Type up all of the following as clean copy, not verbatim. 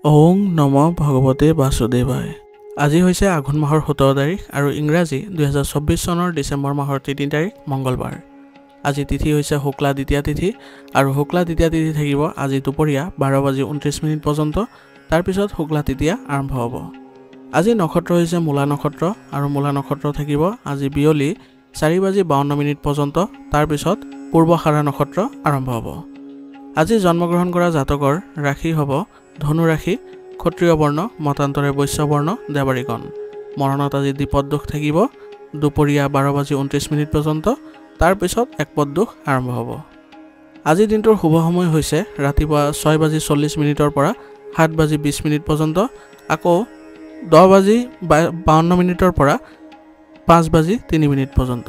ওং নম ভগৱতে বাসুদেৱায়। আজি হৈছে আঘোণ মাহৰ 17 তাৰিখ আৰু ইংৰাজী 2024 চনৰ ডিচেম্বৰ মাহৰ 3 তাৰিখ মঙ্গলবাৰ। আজি তিথি হৈছে শুক্লা দ্বিতীয়া তিথি আৰু শুক্লা দ্বিতীয়া তিথি থাকিব আজি দুপৰীয়া 12:29 পৰ্যন্ত। তাৰ পিছত শুক্লা তৃতীয়া আৰম্ভ হ'ব। আজি নক্ষত্ৰ হৈছে মূলা নক্ষত্ৰ আৰু মূলা নক্ষত্ৰ থাকিব আজি বিয়লি 4:52 পৰ্যন্ত। তাৰ পিছত পূৰ্বষাঢ়া নক্ষত্ৰ আৰম্ভ হ'ব। আজি জন্মগ্ৰহণ কৰা জাতকৰ ৰাশি হ'ব ধনু ৰাশি, ক্ষত্ৰিয় বৰ্ণ, মতান্তৰে বৈশ্য বৰ্ণ, দেৱাৰীগণ। মৰণত আজি দ্বিপদ দোষ থাকিব দুপৰীয়া 12:29 পৰ্যন্ত। তাৰ পিছত একপদ দোষ আৰম্ভ হ'ব। আজি দিনটোৰ শুভ সময় হৈছে ৰাতিপুৱা 6:40 পৰা 7:20 পৰ্যন্ত, আকৌ 10:52 পৰা 5:03 পৰ্যন্ত।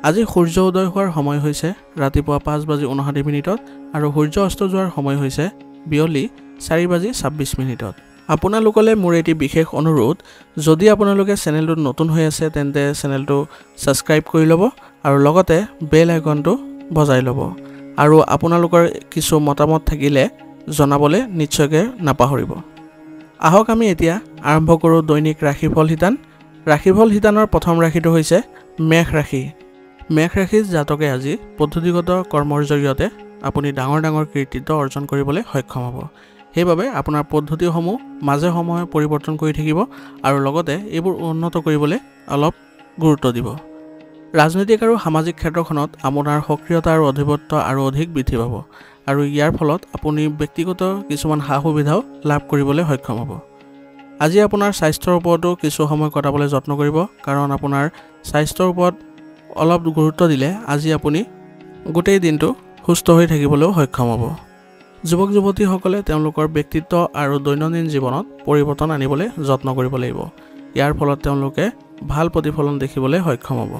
আজি সূৰ্য উদয় হোৱাৰ সময় হৈছে ৰাতিপুৱা 5:59 আৰু সূৰ্য অস্ত যোৱাৰ সময় হৈছে বিয়লি 4:26। আপোনালোকলৈ মোৰ এটি বিশেষ অনুৰোধ, যদি আপোনালোকে চেনেলটোত নতুন হৈ আছে তেন্তে চেনেলটো ছাবস্ক্ৰাইব কৰি ল'ব আৰু লগতে বেল আইকনটো বজাই ল'ব। আৰু আপোনালোকৰ কিছু মতামত থাকিলে জনাবলৈ নিশ্চয়কৈ নাপাহৰিব। আহক আমি এতিয়া আৰম্ভ কৰোঁ দৈনিক ৰাশিফল শিতান। ৰাশিফল শিতানৰ প্ৰথম ৰাশিটো হৈছে মেষ ৰাশি। মেষ ৰাশিৰ জাতকে আজি পদ্ধতিগত কৰ্মৰ জৰিয়তে আপুনি ডাঙৰ ডাঙৰ কৃতিত্ব অৰ্জন কৰিবলৈ সক্ষম হ'ব। সেইবাবে আপোনাৰ পদ্ধতিসমূহ মাজে সময়ে পৰিৱৰ্তন কৰি থাকিব আৰু লগতে এইবোৰ উন্নত কৰিবলৈ অলপ গুৰুত্ব দিব। ৰাজনৈতিক আৰু সামাজিক ক্ষেত্ৰখনত আপোনাৰ সক্ৰিয়তা আৰু অধিপত্য আৰু অধিক বৃদ্ধি পাব আৰু ইয়াৰ ফলত আপুনি ব্যক্তিগত কিছুমান সা সুবিধাও লাভ কৰিবলৈ সক্ষম হ'ব। আজি আপোনাৰ স্বাস্থ্যৰ ওপৰতো কিছু সময় কটাবলৈ যত্ন কৰিব, কাৰণ আপোনাৰ স্বাস্থ্যৰ ওপৰত অলপ গুৰুত্ব দিলে আজি আপুনি গোটেই দিনটো সুস্থ হৈ থাকিবলৈও সক্ষম হ'ব। যুৱক যুৱতীসকলে তেওঁলোকৰ ব্যক্তিত্ব আৰু দৈনন্দিন জীৱনত পৰিৱৰ্তন আনিবলৈ যত্ন কৰিব লাগিব। ইয়াৰ ফলত তেওঁলোকে ভাল প্ৰতিফলন দেখিবলৈ সক্ষম হ'ব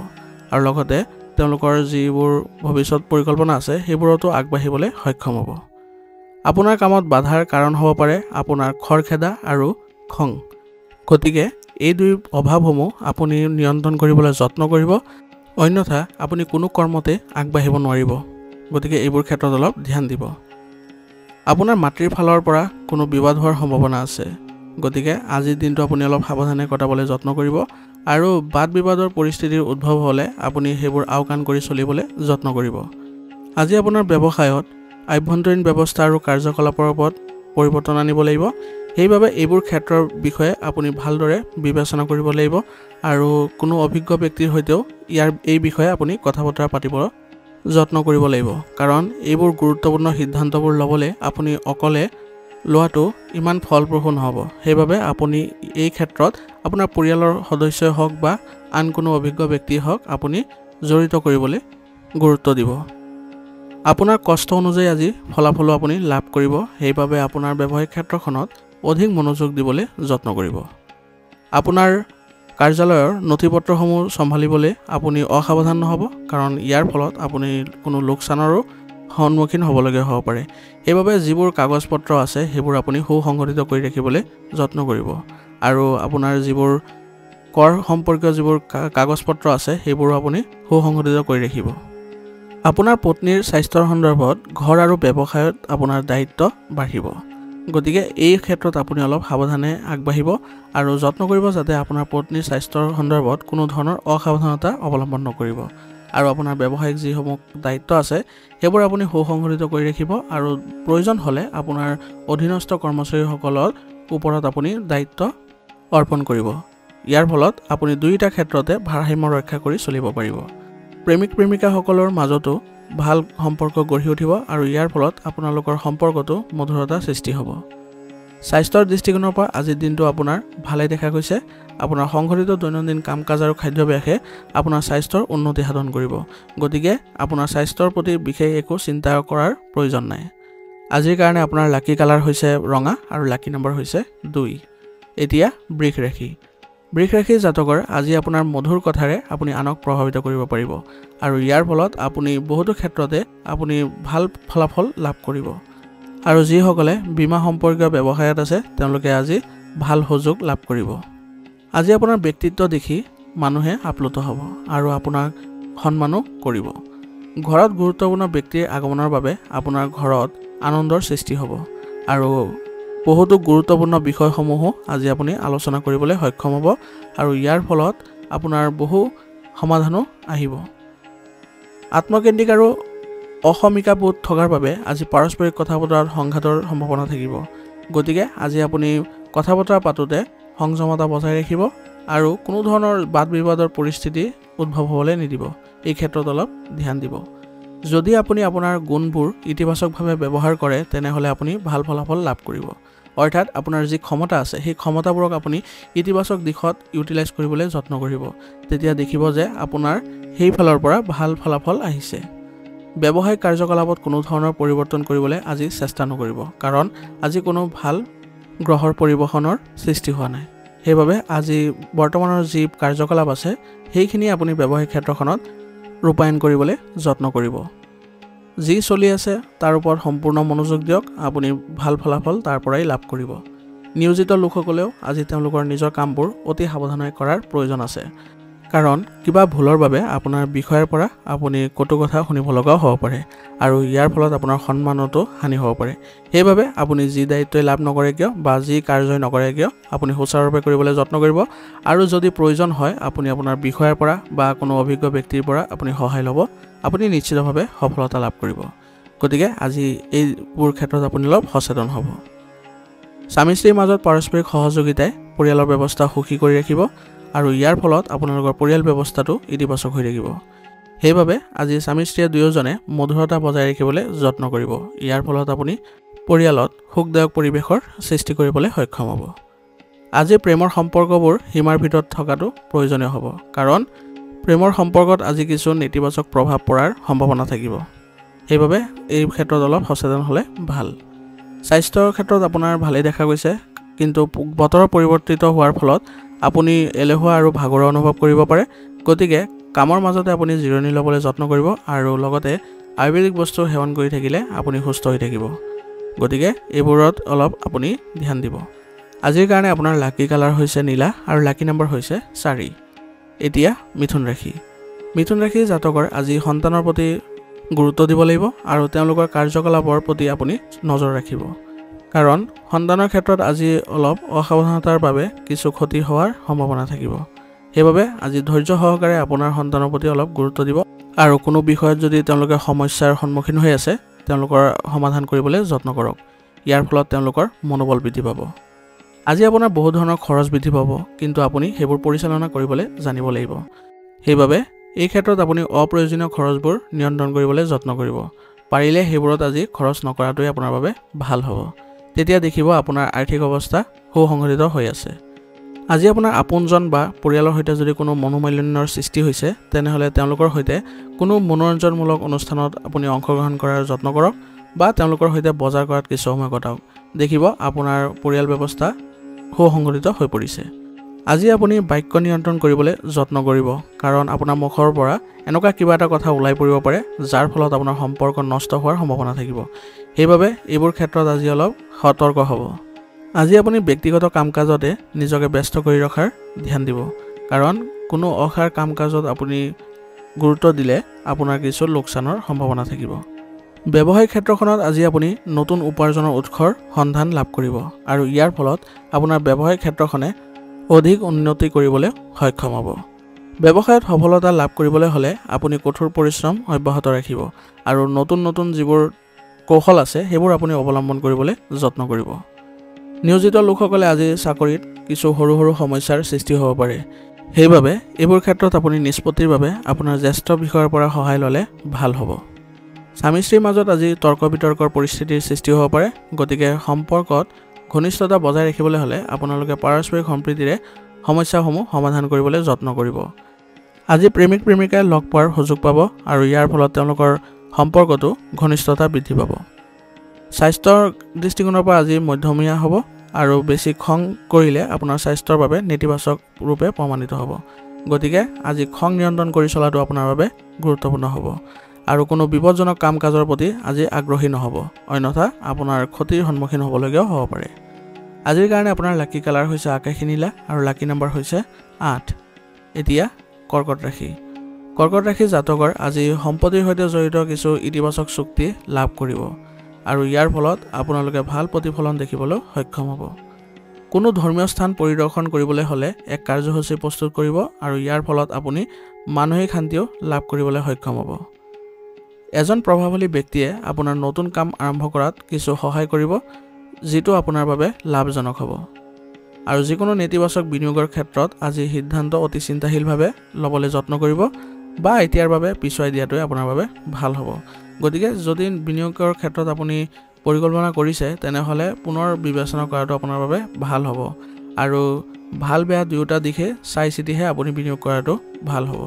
আৰু লগতে তেওঁলোকৰ যিবোৰ ভৱিষ্যত পৰিকল্পনা আছে সেইবোৰতো আগবাঢ়িবলৈ সক্ষম হ'ব। আপোনাৰ কামত বাধাৰ কাৰণ হ'ব পাৰে আপোনাৰ খৰখেদা আৰু খং। গতিকে এই দুই অভাৱসমূহ আপুনি নিয়ন্ত্ৰণ কৰিবলৈ যত্ন কৰিব, অন্যথা আপুনি কোনো কৰ্মতে আগবাঢ়িব নোৱাৰিব। গতিকে এইবোৰ ক্ষেত্ৰত অলপ ধ্যান দিব। আপোনাৰ মাতৃৰ ফালৰ পৰা কোনো বিবাদ হোৱাৰ সম্ভাৱনা আছে, গতিকে আজিৰ দিনটো আপুনি অলপ সাৱধানে কটাবলৈ যত্ন কৰিব আৰু বাদ বিবাদৰ পৰিস্থিতিৰ উদ্ভৱ হ'লে আপুনি সেইবোৰ আওকাণ কৰি চলিবলৈ যত্ন কৰিব। আজি আপোনাৰ ব্যৱসায়ত আভ্যন্তৰীণ ব্যৱস্থা আৰু কাৰ্যকলাপৰ ওপৰত পৰিৱৰ্তন আনিব লাগিব। সেইবাবে এইবোৰ ক্ষেত্ৰৰ বিষয়ে আপুনি ভালদৰে বিবেচনা কৰিব লাগিব আৰু কোনো অভিজ্ঞ ব্যক্তিৰ সৈতেও এই বিষয়ে আপুনি কথা বতৰা পাতিব যত্ন কৰিব লাগিব, কাৰণ এইবোৰ গুৰুত্বপূৰ্ণ সিদ্ধান্তবোৰ ল'বলৈ আপুনি অকলে লোৱাটো ইমান ফলপ্ৰসূ নহ'ব। সেইবাবে আপুনি এই ক্ষেত্ৰত আপোনাৰ পৰিয়ালৰ সদস্যই হওক বা আন কোনো অভিজ্ঞ ব্যক্তিয়ে হওক আপুনি জড়িত কৰিবলৈ গুৰুত্ব দিব। আপোনাৰ কষ্ট অনুযায়ী আজি ফলাফলো আপুনি লাভ কৰিব। সেইবাবে আপোনাৰ ব্যৱসায়িক ক্ষেত্ৰখনত অধিক মনোযোগ দিবলৈ যত্ন কৰিব। আপোনাৰ কাৰ্যালয়ৰ নথি পত্ৰসমূহ চম্ভালিবলৈ আপুনি অসাৱধান নহ'ব, কাৰণ ইয়াৰ ফলত আপুনি কোনো লোকচানৰো সন্মুখীন হ'বলগীয়া হ'ব পাৰে। সেইবাবে যিবোৰ কাগজ পত্ৰ আছে সেইবোৰ আপুনি সুসংগঠিত কৰি ৰাখিবলৈ যত্ন কৰিব আৰু আপোনাৰ যিবোৰ কৰ সম্পৰ্কীয় যিবোৰ কাগজ পত্ৰ আছে সেইবোৰো আপুনি সুসংগঠিত কৰি ৰাখিব। আপোনাৰ পত্নীৰ স্বাস্থ্যৰ সন্দৰ্ভত ঘৰ আৰু ব্যৱসায়ত আপোনাৰ দায়িত্ব বাঢ়িব। গতিকে এই ক্ষেত্ৰত আপুনি অলপ সাৱধানে আগবাঢ়িব আৰু যত্ন কৰিব যাতে আপোনাৰ পত্নীৰ স্বাস্থ্যৰ সন্দৰ্ভত কোনো ধৰণৰ অসাৱধানতা অৱলম্বন নকৰিব। আৰু আপোনাৰ ব্যৱসায়িক যিসমূহ দায়িত্ব আছে সেইবোৰ আপুনি সুসংগঠিত কৰি ৰাখিব আৰু প্ৰয়োজন হ'লে আপোনাৰ অধীনস্থ কৰ্মচাৰীসকলৰ ওপৰত আপুনি দায়িত্ব অৰ্পণ কৰিব। ইয়াৰ ফলত আপুনি দুয়োটা ক্ষেত্ৰতে ভাৰসাম্য ৰক্ষা কৰি চলিব পাৰিব। প্ৰেমিক প্ৰেমিকাসকলৰ মাজতো ভাল সম্পৰ্ক গঢ়ি উঠিব আৰু ইয়াৰ ফলত আপোনালোকৰ সম্পৰ্কটো মধুৰতা সৃষ্টি হ'ব। স্বাস্থ্যৰ দৃষ্টিকোণৰ পৰা আজিৰ দিনটো আপোনাৰ ভালেই দেখা গৈছে। আপোনাৰ সংঘটিত দৈনন্দিন কাম কাজ আৰু খাদ্যাভ্যাসে আপোনাৰ স্বাস্থ্যৰ উন্নতি সাধন কৰিব। গতিকে আপোনাৰ স্বাস্থ্যৰ প্ৰতি বিশেষ একো চিন্তা কৰাৰ প্ৰয়োজন নাই। আজিৰ কাৰণে আপোনাৰ লাকি কালাৰ হৈছে ৰঙা আৰু লাকি নম্বৰ হৈছে 2। এতিয়া বৃষ ৰাশি। বৃষ ৰাশিৰ জাতকৰ আজি আপোনাৰ মধুৰ কথাৰে আপুনি আনক প্ৰভাৱিত কৰিব পাৰিব আৰু ইয়াৰ ফলত আপুনি বহুতো ক্ষেত্ৰতে আপুনি ভাল ফলাফল লাভ কৰিব। আৰু যিসকলে বীমা সম্পৰ্কীয় ব্যৱসায়ত আছে তেওঁলোকে আজি ভাল সুযোগ লাভ কৰিব। আজি আপোনাৰ ব্যক্তিত্ব দেখি মানুহে আপ্লুত হ'ব আৰু আপোনাক সন্মানো কৰিব। ঘৰত গুৰুত্বপূৰ্ণ ব্যক্তিৰ আগমনৰ বাবে আপোনাৰ ঘৰত আনন্দৰ সৃষ্টি হ'ব আৰু বহুতো গুৰুত্বপূৰ্ণ বিষয়সমূহো আজি আপুনি আলোচনা কৰিবলৈ সক্ষম হ'ব আৰু ইয়াৰ ফলত আপোনাৰ বহু সমাধানো আহিব। আত্মকেন্দ্ৰিক আৰু অসমীকাবোধ থকাৰ বাবে আজি পাৰস্পৰিক কথা বতৰাত সংঘাতৰ সম্ভাৱনা থাকিব। গতিকে আজি আপুনি কথা বতৰা পাতোতে সংযমতা বজাই ৰাখিব আৰু কোনো ধৰণৰ বাদ বিবাদৰ পৰিস্থিতি উদ্ভৱ হ'বলৈ নিদিব। এই ক্ষেত্ৰত অলপ ধ্যান দিব। যদি আপুনি আপোনাৰ গুণবোৰ ইতিবাচকভাৱে ব্যৱহাৰ কৰে তেনেহ'লে আপুনি ভাল ফলাফল লাভ কৰিব। অৰ্থাৎ আপোনাৰ যি ক্ষমতা আছে সেই ক্ষমতাবোৰক আপুনি ইতিবাচক দিশত ইউটিলাইজ কৰিবলৈ যত্ন কৰিব। তেতিয়া দেখিব যে আপোনাৰ সেই ফালৰ পৰা ভাল ফলাফল আহিছে। ব্যৱসায়িক কাৰ্যকলাপত কোনো ধৰণৰ পৰিৱৰ্তন কৰিবলৈ আজি চেষ্টা নকৰিব, কাৰণ আজি কোনো ভাল গ্ৰহৰ পৰিবহনৰ সৃষ্টি হোৱা নাই। সেইবাবে আজি বৰ্তমানৰ যি কাৰ্যকলাপ আছে সেইখিনি আপুনি ব্যৱসায়িক ক্ষেত্ৰখনত ৰূপায়ণ কৰিবলৈ যত্ন কৰিব। যি চলি আছে তাৰ ওপৰত সম্পূৰ্ণ মনোযোগ দিয়ক, আপুনি ভাল ফলাফল তাৰ পৰাই লাভ কৰিব। নিয়োজিত লোকসকলেও আজি তেওঁলোকৰ নিজৰ কামবোৰ অতি সাৱধানে কৰাৰ প্ৰয়োজন আছে, কাৰণ কিবা ভুলৰ বাবে আপোনাৰ বিষয়ৰ পৰা আপুনি কটু কথা শুনিব লগাও হ'ব পাৰে আৰু ইয়াৰ ফলত আপোনাৰ সন্মানতো হানি হ'ব পাৰে। সেইবাবে আপুনি যি দায়িত্বই লাভ নকৰে কিয় বা যি কাৰ্যই নকৰে কিয় আপুনি সুচাৰুৰূপে কৰিবলৈ যত্ন কৰিব আৰু যদি প্ৰয়োজন হয় আপুনি আপোনাৰ বিষয়ৰ পৰা বা কোনো অভিজ্ঞ ব্যক্তিৰ পৰা আপুনি সহায় ল'ব। আপুনি নিশ্চিতভাৱে সফলতা লাভ কৰিব। গতিকে আজি এইবোৰ ক্ষেত্ৰত আপুনি অলপ সচেতন হ'ব। স্বামী স্ত্ৰীৰ মাজত পাৰস্পৰিক সহযোগিতাই পৰিয়ালৰ ব্যৱস্থা সুখী কৰি ৰাখিব আৰু ইয়াৰ ফলত আপোনালোকৰ পৰিয়াল ব্যৱস্থাটো ইতিবাচক হৈ থাকিব। সেইবাবে আজি স্বামী স্ত্ৰীয়ে দুয়োজনে মধুৰতা বজাই ৰাখিবলৈ যত্ন কৰিব। ইয়াৰ ফলত আপুনি পৰিয়ালত সুখদায়ক পৰিৱেশৰ সৃষ্টি কৰিবলৈ সক্ষম হ'ব। আজি প্ৰেমৰ সম্পৰ্কবোৰ সীমাৰ ভিতৰত থকাটো প্ৰয়োজনীয় হ'ব, কাৰণ প্ৰেমৰ সম্পৰ্কত আজি কিছু নেতিবাচক প্ৰভাৱ পৰাৰ সম্ভাৱনা থাকিব। সেইবাবে এই ক্ষেত্ৰত অলপ সচেতন হ'লে ভাল। স্বাস্থ্যৰ ক্ষেত্ৰত আপোনাৰ ভালেই দেখা গৈছে, কিন্তু বতৰ পৰিৱৰ্তিত হোৱাৰ ফলত আপুনি এলেহুৱা আৰু ভাগৰুৱা অনুভৱ কৰিব পাৰে। গতিকে কামৰ মাজতে আপুনি জিৰণি ল'বলৈ যত্ন কৰিব আৰু লগতে আয়ুৰ্বেদিক বস্তু সেৱন কৰি থাকিলে আপুনি সুস্থ হৈ থাকিব। গতিকে এইবোৰত অলপ আপুনি ধ্যান দিব। আজিৰ কাৰণে আপোনাৰ লাকি কালাৰ হৈছে নীলা আৰু লাকি নম্বৰ হৈছে 4। এতিয়া মিথুন ৰাশি। মিথুন ৰাশিৰ জাতকৰ আজি সন্তানৰ প্ৰতি গুৰুত্ব দিব লাগিব আৰু তেওঁলোকৰ কাৰ্যকলাপৰ প্ৰতি আপুনি নজৰ ৰাখিব, কাৰণ সন্তানৰ ক্ষেত্ৰত আজি অলপ অসাৱধানতাৰ বাবে কিছু ক্ষতি হোৱাৰ সম্ভাৱনা থাকিব। সেইবাবে আজি ধৈৰ্য সহকাৰে আপোনাৰ সন্তানৰ প্ৰতি অলপ গুৰুত্ব দিব আৰু কোনো বিষয়ত যদি তেওঁলোকে সমস্যাৰ সন্মুখীন হৈ আছে তেওঁলোকৰ সমাধান কৰিবলৈ যত্ন কৰক। ইয়াৰ ফলত তেওঁলোকৰ মনোবল বৃদ্ধি পাব। আজি আপোনাৰ বহু ধৰণৰ খৰচ বৃদ্ধি পাব, কিন্তু আপুনি সেইবোৰ পৰিচালনা কৰিবলৈ জানিব লাগিব। সেইবাবে এই ক্ষেত্ৰত আপুনি অপ্ৰয়োজনীয় খৰচবোৰ নিয়ন্ত্ৰণ কৰিবলৈ যত্ন কৰিব। পাৰিলে সেইবোৰত আজি খৰচ নকৰাটোৱে আপোনাৰ বাবে ভাল হ'ব। তেতিয়া দেখিব আপোনাৰ আৰ্থিক অৱস্থা সুসংগঠিত হৈ আছে। আজি আপোনাৰ আপোনজন বা পৰিয়ালৰ সৈতে যদি কোনো মনোমালিন্যৰ সৃষ্টি হৈছে তেনেহ'লে তেওঁলোকৰ সৈতে কোনো মনোৰঞ্জনমূলক অনুষ্ঠানত আপুনি অংশগ্ৰহণ কৰাৰ যত্ন কৰক বা তেওঁলোকৰ সৈতে বজাৰ কৰাত কিছু সময় কটাওক। দেখিব আপোনাৰ পৰিয়াল ব্যৱস্থা সুসংগঠিত হৈ পৰিছে। আজি আপুনি বাক্য নিয়ন্ত্ৰণ কৰিবলৈ যত্ন কৰিব, কাৰণ আপোনাৰ মুখৰ পৰা এনেকুৱা কিবা এটা কথা ওলাই পৰিব পাৰে যাৰ ফলত আপোনাৰ সম্পৰ্ক নষ্ট হোৱাৰ সম্ভাৱনা থাকিব। সেইবাবে এইবোৰ ক্ষেত্ৰত আজি অলপ সতৰ্ক হ'ব। আজি আপুনি ব্যক্তিগত কাম কাজতে নিজকে ব্যস্ত কৰি ৰখাৰ ধ্যান দিব, কাৰণ কোনো অসাৰ কাম কাজত আপুনি গুৰুত্ব দিলে আপোনাৰ কিছু লোকচানৰ সম্ভাৱনা থাকিব। ব্যৱসায়িক ক্ষেত্ৰখনত আজি আপুনি নতুন উপাৰ্জনৰ উৎসৰ সন্ধান লাভ কৰিব আৰু ইয়াৰ ফলত আপোনাৰ ব্যৱসায়িক ক্ষেত্ৰখনে অধিক উন্নতি কৰিবলৈ সক্ষম হ'ব। ব্যৱসায়ত সফলতা লাভ কৰিবলৈ হ'লে আপুনি কঠোৰ পৰিশ্ৰম অব্যাহত ৰাখিব আৰু নতুন নতুন যিবোৰ কৌশল আছে সেইবোৰ আপুনি অৱলম্বন কৰিবলৈ যত্ন কৰিব। নিয়োজিত লোকসকলে আজি চাকৰিত কিছু সৰু সৰু সমস্যাৰ সৃষ্টি হ'ব পাৰে। সেইবাবে এইবোৰ ক্ষেত্ৰত আপুনি নিষ্পত্তিৰ বাবে আপোনাৰ জ্যেষ্ঠ বিষয়ৰ পৰা সহায় ল'লে ভাল হ'ব। স্বামী স্ত্ৰীৰ মাজত আজি তৰ্ক বিতৰ্কৰ পৰিস্থিতিৰ সৃষ্টি হ'ব পাৰে। গতিকে সম্পৰ্কত ঘনিষ্ঠতা বজাই ৰাখিবলৈ হ'লে আপোনালোকে পাৰস্পৰিক সম্প্ৰীতিৰে সমস্যাসমূহ সমাধান কৰিবলৈ যত্ন কৰিব। আজি প্ৰেমিক প্ৰেমিকাই লগ পোৱাৰ সুযোগ পাব আৰু ইয়াৰ ফলত তেওঁলোকৰ সম্পৰ্কটো ঘনিষ্ঠতা বৃদ্ধি পাব। স্বাস্থ্যৰ দৃষ্টিকোণৰ পৰা আজি মধ্যমীয়া হ'ব আৰু বেছি খং কৰিলে আপোনাৰ স্বাস্থ্যৰ বাবে নেতিবাচক ৰূপে প্ৰমাণিত হ'ব। গতিকে আজি খং নিয়ন্ত্ৰণ কৰি চলাটো আপোনাৰ বাবে গুৰুত্বপূৰ্ণ হ'ব আৰু কোনো বিপদজনক কাম কাজৰ প্ৰতি আজি আগ্ৰহী নহ'ব, অন্যথা আপোনাৰ ক্ষতিৰ সন্মুখীন হ'বলগীয়াও হ'ব পাৰে। আজিৰ কাৰণে আপোনাৰ লাকি কালাৰ হৈছে আকাশী নীলা আৰু লাকি নম্বৰ হৈছে 8। এতিয়া কৰ্কট ৰাশি। কৰ্কট ৰাশি জাতকৰ আজি সম্পত্তিৰ সৈতে জড়িত কিছু ইতিবাচক চুক্তি লাভ কৰিব আৰু ইয়াৰ ফলত আপোনালোকে ভাল প্ৰতিফলন দেখিবলৈ সক্ষম হ'ব। কোনো ধৰ্মীয় স্থান পৰিদৰ্শন কৰিবলৈ হ'লে এক কাৰ্যসূচী প্ৰস্তুত কৰিব আৰু ইয়াৰ ফলত আপুনি মানসিক শান্তিও লাভ কৰিবলৈ সক্ষম হ'ব। এজন প্ৰভাৱশালী ব্যক্তিয়ে আপোনাৰ নতুন কাম আৰম্ভ কৰাত কিছু সহায় কৰিব, যিটো আপোনাৰ বাবে লাভজনক হ'ব। আৰু যিকোনো নেতিবাচক বিনিয়োগৰ ক্ষেত্ৰত আজি সিদ্ধান্ত অতি চিন্তাশীলভাৱে ল'বলৈ যত্ন কৰিব বা এতিয়াৰ বাবে পিছুৱাই দিয়াটোৱে আপোনাৰ বাবে ভাল হ'ব। গতিকে যদি বিনিয়োগৰ ক্ষেত্ৰত আপুনি পৰিকল্পনা কৰিছে তেনেহ'লে পুনৰ বিবেচনা কৰাটো আপোনাৰ বাবে ভাল হ'ব আৰু ভাল বেয়া দুয়োটা দিশে চাই চিতিহে আপুনি বিনিয়োগ কৰাটো ভাল হ'ব।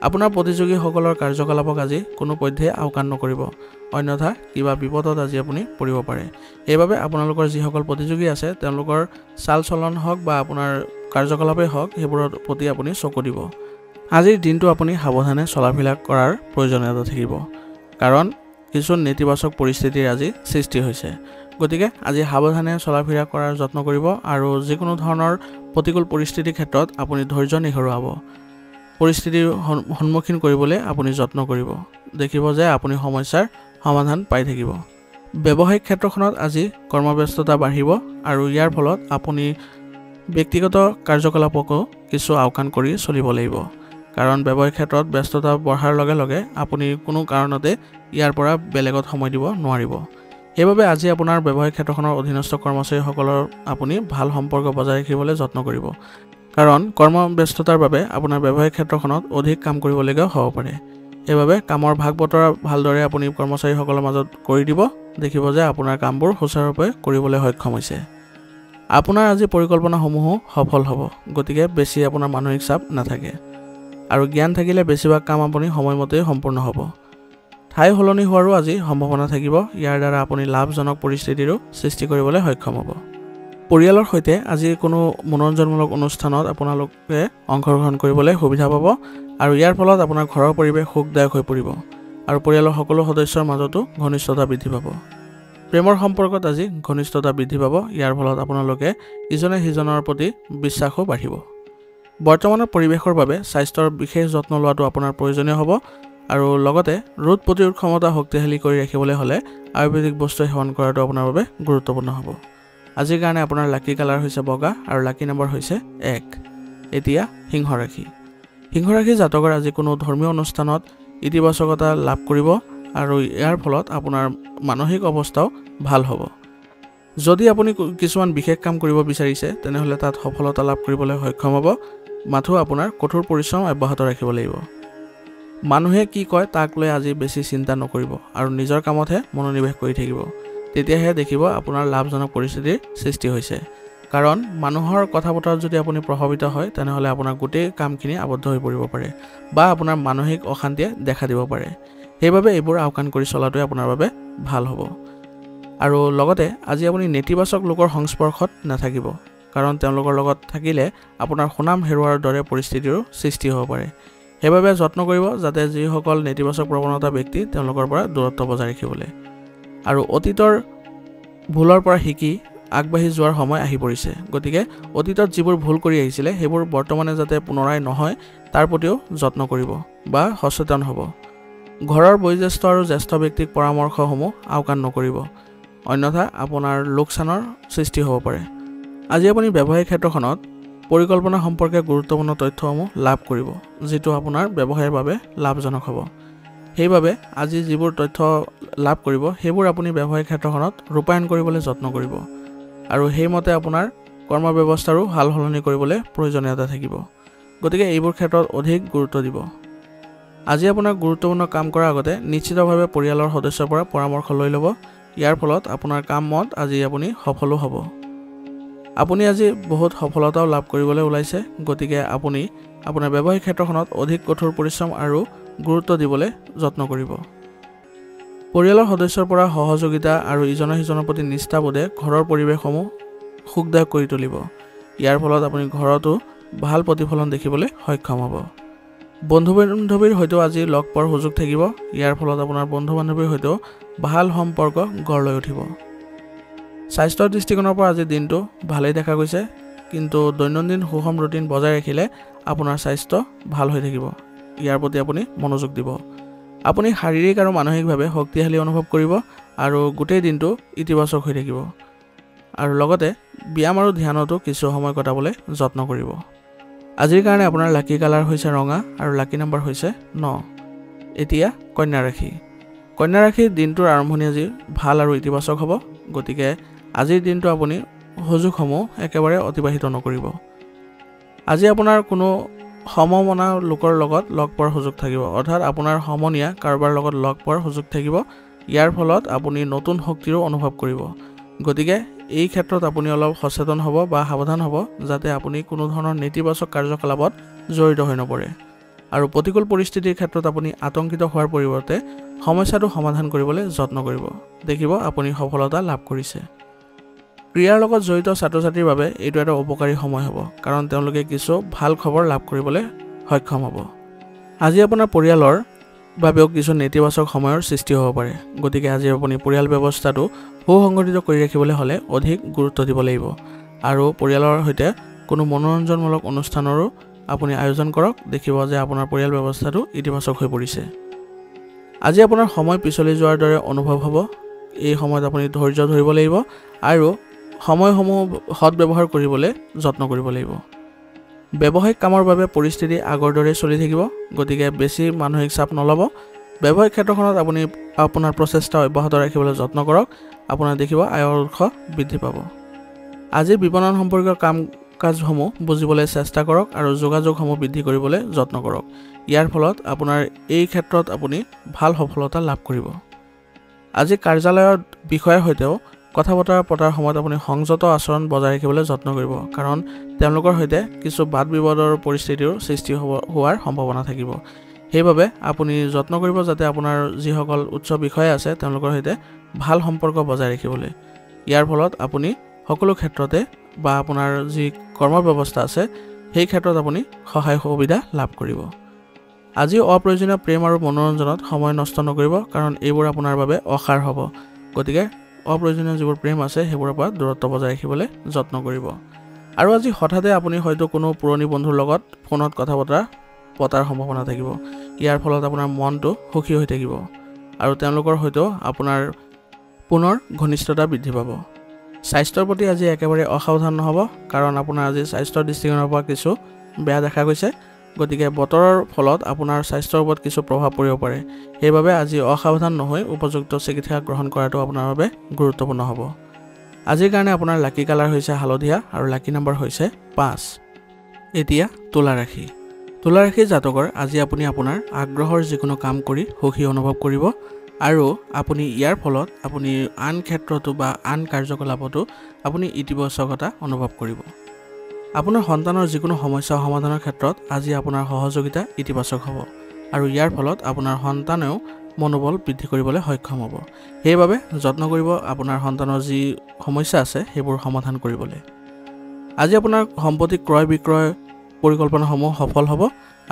আপোনাৰ প্ৰতিযোগীসকলৰ কাৰ্যকলাপক আজি কোনো পধ্যে আওকাণ নকৰিব, অন্যথা কিবা বিপদত আজি আপুনি পৰিব পাৰে। সেইবাবে আপোনালোকৰ যিসকল প্ৰতিযোগী আছে তেওঁলোকৰ চাল চলন হওক বা আপোনাৰ কাৰ্যকলাপেই হওক সেইবোৰৰ প্ৰতি আপুনি চকু দিব। আজিৰ দিনটো আপুনি সাৱধানে চলাফিৰা কৰাৰ প্ৰয়োজনীয়তা থাকিব, কাৰণ কিছু নেতিবাচক পৰিস্থিতিৰ আজি সৃষ্টি হৈছে। গতিকে আজি সাৱধানে চলাফিৰা কৰাৰ যত্ন কৰিব আৰু যিকোনো ধৰণৰ প্ৰতিকূল পৰিস্থিতিৰ ক্ষেত্ৰত আপুনি ধৈৰ্য নেহেৰুৱাব। পৰিস্থিতিৰ সন্মুখীন কৰিবলৈ আপুনি যত্ন কৰিব, দেখিব যে আপুনি সমস্যাৰ সমাধান পাই থাকিব। ব্যৱসায়িক ক্ষেত্ৰখনত আজি কৰ্মব্যস্ততা বাঢ়িব আৰু ইয়াৰ ফলত আপুনি ব্যক্তিগত কাৰ্যকলাপকো কিছু আওকাণ কৰি চলিব লাগিব, কাৰণ ব্যৱসায়িক ক্ষেত্ৰত ব্যস্ততা বঢ়াৰ লগে লগে আপুনি কোনো কাৰণতে ইয়াৰ পৰা বেলেগত সময় দিব নোৱাৰিব। সেইবাবে আজি আপোনাৰ ব্যৱসায়িক ক্ষেত্ৰখনৰ অধীনস্থ কৰ্মচাৰীসকলৰ আপুনি ভাল সম্পৰ্ক বজাই ৰাখিবলৈ যত্ন কৰিব, কাৰণ কৰ্মব্যস্ততাৰ বাবে আপোনাৰ ব্যৱসায়িক ক্ষেত্ৰখনত অধিক কাম কৰিবলগীয়া হ'ব পাৰে। সেইবাবে কামৰ ভাগ বতৰা ভালদৰে আপুনি কৰ্মচাৰীসকলৰ মাজত কৰি দিব, দেখিব যে আপোনাৰ কামবোৰ সুচাৰুৰূপে কৰিবলৈ সক্ষম হৈছে। আপোনাৰ আজি পৰিকল্পনাসমূহো সফল হ'ব, গতিকে বেছি আপোনাৰ মানসিক চাপ নাথাকে আৰু জ্ঞান থাকিলে বেছিভাগ কাম আপুনি সময়মতেই সম্পূৰ্ণ হ'ব। ঠাই সলনি হোৱাৰো আজি সম্ভাৱনা থাকিব, ইয়াৰ দ্বাৰা আপুনি লাভজনক পৰিস্থিতিৰো সৃষ্টি কৰিবলৈ সক্ষম হ'ব। পৰিয়ালৰ সৈতে আজি কোনো মনোৰঞ্জনমূলক অনুষ্ঠানত আপোনালোকে অংশগ্ৰহণ কৰিবলৈ সুবিধা পাব আৰু ইয়াৰ ফলত আপোনাৰ ঘৰৰ পৰিৱেশ সুখদায়ক হৈ পৰিব আৰু পৰিয়ালৰ সকলো সদস্যৰ মাজতো ঘনিষ্ঠতা বৃদ্ধি পাব। প্ৰেমৰ সম্পৰ্কত আজি ঘনিষ্ঠতা বৃদ্ধি পাব, ইয়াৰ ফলত আপোনালোকে ইজনে সিজনৰ প্ৰতি বিশ্বাসো বাঢ়িব। বৰ্তমানৰ পৰিৱেশৰ বাবে স্বাস্থ্যৰ বিশেষ যত্ন লোৱাটো আপোনাৰ প্ৰয়োজনীয় হ'ব আৰু লগতে ৰোগ প্ৰতিৰোধ ক্ষমতা শক্তিশালী কৰি ৰাখিবলৈ হ'লে আয়ুৰ্বেদিক বস্তু সেৱন কৰাটো আপোনাৰ বাবে গুৰুত্বপূৰ্ণ হ'ব। আজিৰ কাৰণে আপোনাৰ লাকি কালাৰ হৈছে বগা আৰু লাকি নম্বৰ হৈছে 1। এতিয়া সিংহ ৰাশি। সিংহ ৰাশি জাতকৰ আজি কোনো ধৰ্মীয় অনুষ্ঠানত ইতিবাচকতা লাভ কৰিব আৰু ইয়াৰ ফলত আপোনাৰ মানসিক অৱস্থাও ভাল হ'ব। যদি আপুনি কিছুমান বিশেষ কাম কৰিব বিচাৰিছে তেনেহ'লে তাত সফলতা লাভ কৰিবলৈ সক্ষম হ'ব, মাথো আপোনাৰ কঠোৰ পৰিশ্ৰম অব্যাহত ৰাখিব লাগিব। মানুহে কি কয় তাক লৈ আজি বেছি চিন্তা নকৰিব আৰু নিজৰ কামতহে মনোনিৱেশ কৰি থাকিব, তেতিয়াহে দেখিব আপোনাৰ লাভজনক পৰিস্থিতিৰ সৃষ্টি হৈছে। কাৰণ মানুহৰ কথা বতৰাত যদি আপুনি প্ৰভাৱিত হয় তেনেহ'লে আপোনাৰ গোটেই কামখিনি আবদ্ধ হৈ পৰিব পাৰে বা আপোনাৰ মানসিক অশান্তিয়ে দেখা দিব পাৰে। সেইবাবে এইবোৰ আওকাণ কৰি চলাটোৱে আপোনাৰ বাবে ভাল হ'ব। আৰু লগতে আজি আপুনি নেতিবাচক লোকৰ সংস্পৰ্শত নাথাকিব, কাৰণ তেওঁলোকৰ লগত থাকিলে আপোনাৰ সুনাম হেৰুৱাৰ দৰে পৰিস্থিতিৰো সৃষ্টি হ'ব পাৰে। সেইবাবে যত্ন কৰিব যাতে যিসকল নেতিবাচক প্ৰৱণতা ব্যক্তি তেওঁলোকৰ পৰা দূৰত্ব বজাই ৰাখিবলৈ। আৰু অতীতৰ ভুলৰ পৰা শিকি আগবাঢ়ি যোৱাৰ সময় আহি পৰিছে, গতিকে অতীতত যিবোৰ ভুল কৰি আহিছিলে সেইবোৰ বৰ্তমানে যাতে পুনৰাই নহয় তাৰ প্ৰতিও যত্ন কৰিব বা সচেতন হ'ব। ঘৰৰ বয়োজ্যেষ্ঠ আৰু জ্যেষ্ঠ ব্যক্তিক পৰামৰ্শসমূহ আওকাণ নকৰিব, অন্যথা আপোনাৰ লোকচানৰ সৃষ্টি হ'ব পাৰে। আজি আপুনি ব্যৱসায়িক ক্ষেত্ৰখনত পৰিকল্পনা সম্পৰ্কে গুৰুত্বপূৰ্ণ তথ্যসমূহ লাভ কৰিব, যিটো আপোনাৰ ব্যৱসায়ৰ বাবে লাভজনক হ'ব। সেইবাবে আজি যিবোৰ তথ্য লাভ কৰিব সেইবোৰ আপুনি ব্যৱসায়িক ক্ষেত্ৰখনত ৰূপায়ণ কৰিবলৈ যত্ন কৰিব আৰু সেইমতে আপোনাৰ কৰ্ম ব্যৱস্থাৰো সাল সলনি কৰিবলৈ প্ৰয়োজনীয়তা থাকিব, গতিকে এইবোৰ ক্ষেত্ৰত অধিক গুৰুত্ব দিব। আজি আপোনাৰ গুৰুত্বপূৰ্ণ কাম কৰাৰ আগতে নিশ্চিতভাৱে পৰিয়ালৰ সদস্যৰ পৰা পৰামৰ্শ লৈ ল'ব, ইয়াৰ ফলত আপোনাৰ কামত আজি আপুনি সফলো হ'ব। আপুনি আজি বহুত সফলতাও লাভ কৰিবলৈ ওলাইছে, গতিকে আপুনি আপোনাৰ ব্যৱসায়িক ক্ষেত্ৰখনত অধিক কঠোৰ পৰিশ্ৰম আৰু গুৰুত্ব দিবলৈ যত্ন কৰিব। পৰিয়ালৰ সদস্যৰ পৰা সহযোগিতা আৰু ইজনে সিজনৰ প্ৰতি নিষ্ঠাবোধে ঘৰৰ পৰিৱেশসমূহ সুখদায়ক কৰি তুলিব। ইয়াৰ ফলত আপুনি ঘৰতো ভাল প্ৰতিফলন দেখিবলৈ সক্ষম হ'ব। বন্ধু বান্ধৱীৰ সৈতেও আজি লগ পোৱাৰ সুযোগ থাকিব, ইয়াৰ ফলত আপোনাৰ বন্ধু বান্ধৱীৰ সৈতেও ভাল সম্পৰ্ক গঢ় লৈ উঠিব। স্বাস্থ্যৰ দৃষ্টিকোণৰ পৰা আজি দিনটো ভালেই দেখা গৈছে, কিন্তু দৈনন্দিন সুষম ৰুটিন বজাই ৰাখিলে আপোনাৰ স্বাস্থ্য ভাল হৈ থাকিব। ইয়াৰ প্ৰতি আপুনি মনোযোগ দিব। আপুনি শাৰীৰিক আৰু মানসিকভাৱে শক্তিশালী অনুভৱ কৰিব আৰু গোটেই দিনটো ইতিবাচক হৈ থাকিব আৰু লগতে ব্যায়াম আৰু ধ্যানতো কিছু সময় কটাবলৈ যত্ন কৰিব আজিৰ কাৰণে আপোনাৰ লাকি কালাৰ হৈছে ৰঙা আৰু লাকি নম্বৰ হৈছে 9 এতিয়া কন্যা ৰাশি কন্যা ৰাশিৰ দিনটোৰ আৰম্ভণি আজি ভাল আৰু ইতিবাচক হ'ব গতিকে আজিৰ দিনটো আপুনি সুযোগসমূহ একেবাৰে অতিবাহিত নকৰিব আজি আপোনাৰ কোনো সমমনা লোকৰ লগত লগ পোৱাৰ সুযোগ থাকিব অৰ্থাৎ আপোনাৰ সমনীয়া কাৰোবাৰ লগত লগ পোৱাৰ সুযোগ থাকিব ইয়াৰ ফলত আপুনি নতুন শক্তিৰো অনুভৱ কৰিব গতিকে এই ক্ষেত্ৰত আপুনি অলপ সচেতন হ'ব বা সাৱধান হ'ব যাতে আপুনি কোনো ধৰণৰ নেতিবাচক কাৰ্যকলাপত জড়িত হৈ নপৰে আৰু প্ৰতিকূল পৰিস্থিতিৰ ক্ষেত্ৰত আপুনি আতংকিত হোৱাৰ পৰিৱৰ্তে সমস্যাটো সমাধান কৰিবলৈ যত্ন কৰিব দেখিব আপুনি সফলতা লাভ কৰিছে ক্ৰিয়াৰ লগত জড়িত ছাত্ৰ-ছাত্ৰীৰ বাবে এইটো এটা উপকাৰী সময় হ'ব কাৰণ তেওঁলোকে কিছু ভাল খবৰ লাভ কৰিবলৈ সক্ষম হ'ব আজি আপোনাৰ পৰিয়ালৰ বাবেও কিছু নেতিবাচক সময়ৰ সৃষ্টি হ'ব পাৰে গতিকে আজি আপুনি পৰিয়াল ব্যৱস্থাটো সুসংগঠিত কৰি ৰাখিবলৈ হ'লে অধিক গুৰুত্ব দিব লাগিব আৰু পৰিয়ালৰ সৈতে কোনো মনোৰঞ্জনমূলক অনুষ্ঠানৰো আপুনি আয়োজন কৰক দেখিব যে আপোনাৰ পৰিয়াল ব্যৱস্থাটো ইতিবাচক হৈ পৰিছে আজি আপোনাৰ সময় পিছলি যোৱাৰ দৰে অনুভৱ হ'ব এই সময়ত আপুনি ধৈৰ্য ধৰিব লাগিব আৰু সময়সমূহ সৎ ব্যৱহাৰ কৰিবলৈ যত্ন কৰিব লাগিব ব্যৱসায়িক কামৰ বাবে পৰিস্থিতি আগৰ দৰে চলি থাকিব গতিকে বেছি মানসিক চাপ নল'ব ব্যৱসায়িক ক্ষেত্ৰখনত আপুনি আপোনাৰ প্ৰচেষ্টা অব্যাহত ৰাখিবলৈ যত্ন কৰক আপোনাৰ দেখিব আয়ৰ উৎস বৃদ্ধি পাব আজি বিপণন সম্পৰ্কীয় কামকাজসমূহ বুজিবলৈ চেষ্টা কৰক আৰু যোগাযোগসমূহ বৃদ্ধি কৰিবলৈ যত্ন কৰক ইয়াৰ ফলত আপোনাৰ এই ক্ষেত্ৰত আপুনি ভাল সফলতা লাভ কৰিব আজি কাৰ্যালয়ৰ বিষয়ৰ সৈতেও কথা বতৰা পতাৰ সময়ত আপুনি সংযত আচৰণ বজাই ৰাখিবলৈ যত্ন কৰিব কাৰণ তেওঁলোকৰ সৈতে কিছু বাদ বিবাদৰ পৰিস্থিতিৰ সৃষ্টি হোৱাৰ সম্ভাৱনা থাকিব সেইবাবে আপুনি যত্ন কৰিব যাতে আপোনাৰ যিসকল উচ্চ বিষয় আছে তেওঁলোকৰ সৈতে ভাল সম্পৰ্ক বজাই ৰাখিবলৈ ইয়াৰ ফলত আপুনি সকলো ক্ষেত্ৰতে বা আপোনাৰ যি কৰ্ম ব্যৱস্থা আছে সেই ক্ষেত্ৰত আপুনি সহায় সুবিধা লাভ কৰিব আজি অপ্ৰয়োজনীয় প্ৰেম আৰু মনোৰঞ্জনত সময় নষ্ট নকৰিব কাৰণ এইবোৰ আপোনাৰ বাবে অসাৰ হ'ব গতিকে অপ্ৰয়োজনীয় যিবোৰ প্ৰেম আছে সেইবোৰৰ পৰা দূৰত্ব বজাই ৰাখিবলৈ যত্ন কৰিব আৰু আজি হঠাতে আপুনি হয়তো কোনো পুৰণি বন্ধুৰ লগত ফোনত কথা পতাৰ সম্ভাৱনা থাকিব ইয়াৰ ফলত আপোনাৰ মনটো সুখী হৈ থাকিব আৰু তেওঁলোকৰ হয়তো আপোনাৰ পুনৰ ঘনিষ্ঠতা বৃদ্ধি পাব স্বাস্থ্যৰ প্ৰতি আজি একেবাৰে অসাৱধান নহ'ব কাৰণ আপোনাৰ আজি স্বাস্থ্যৰ দৃষ্টিকোণৰ পৰা কিছু বেয়া দেখা গৈছে গতিকে বতৰৰ ফলত আপোনাৰ স্বাস্থ্যৰ ওপৰত কিছু প্ৰভাৱ পৰিব পাৰে সেইবাবে আজি অসাৱধান নহৈ উপযুক্ত চিকিৎসা গ্ৰহণ কৰাটো আপোনাৰ বাবে গুৰুত্বপূৰ্ণ হ'ব আজিৰ কাৰণে আপোনাৰ লাকি কালাৰ হৈছে হালধীয়া আৰু লাকি নম্বৰ হৈছে 5 এতিয়া তুলা ৰাশি জাতকৰ আজি আপুনি আপোনাৰ আগ্ৰহৰ যিকোনো কাম কৰি সুখী অনুভৱ কৰিব আৰু আপুনি ইয়াৰ ফলত আপুনি আন ক্ষেত্ৰতো বা আন কাৰ্যকলাপতো আপুনি ইতিবাচকতা অনুভৱ কৰিব আপোনাৰ সন্তানৰ যিকোনো সমস্যা সমাধানৰ ক্ষেত্ৰত আজি আপোনাৰ সহযোগিতা ইতিবাচক হ'ব আৰু ইয়াৰ ফলত আপোনাৰ সন্তানেও মনোবল বৃদ্ধি কৰিবলৈ সক্ষম হ'ব সেইবাবে যত্ন কৰিব আপোনাৰ সন্তানৰ যি সমস্যা আছে সেইবোৰ সমাধান কৰিবলৈ আজি আপোনাৰ সম্পত্তি ক্ৰয় বিক্ৰয় পৰিকল্পনাসমূহ সফল হ'ব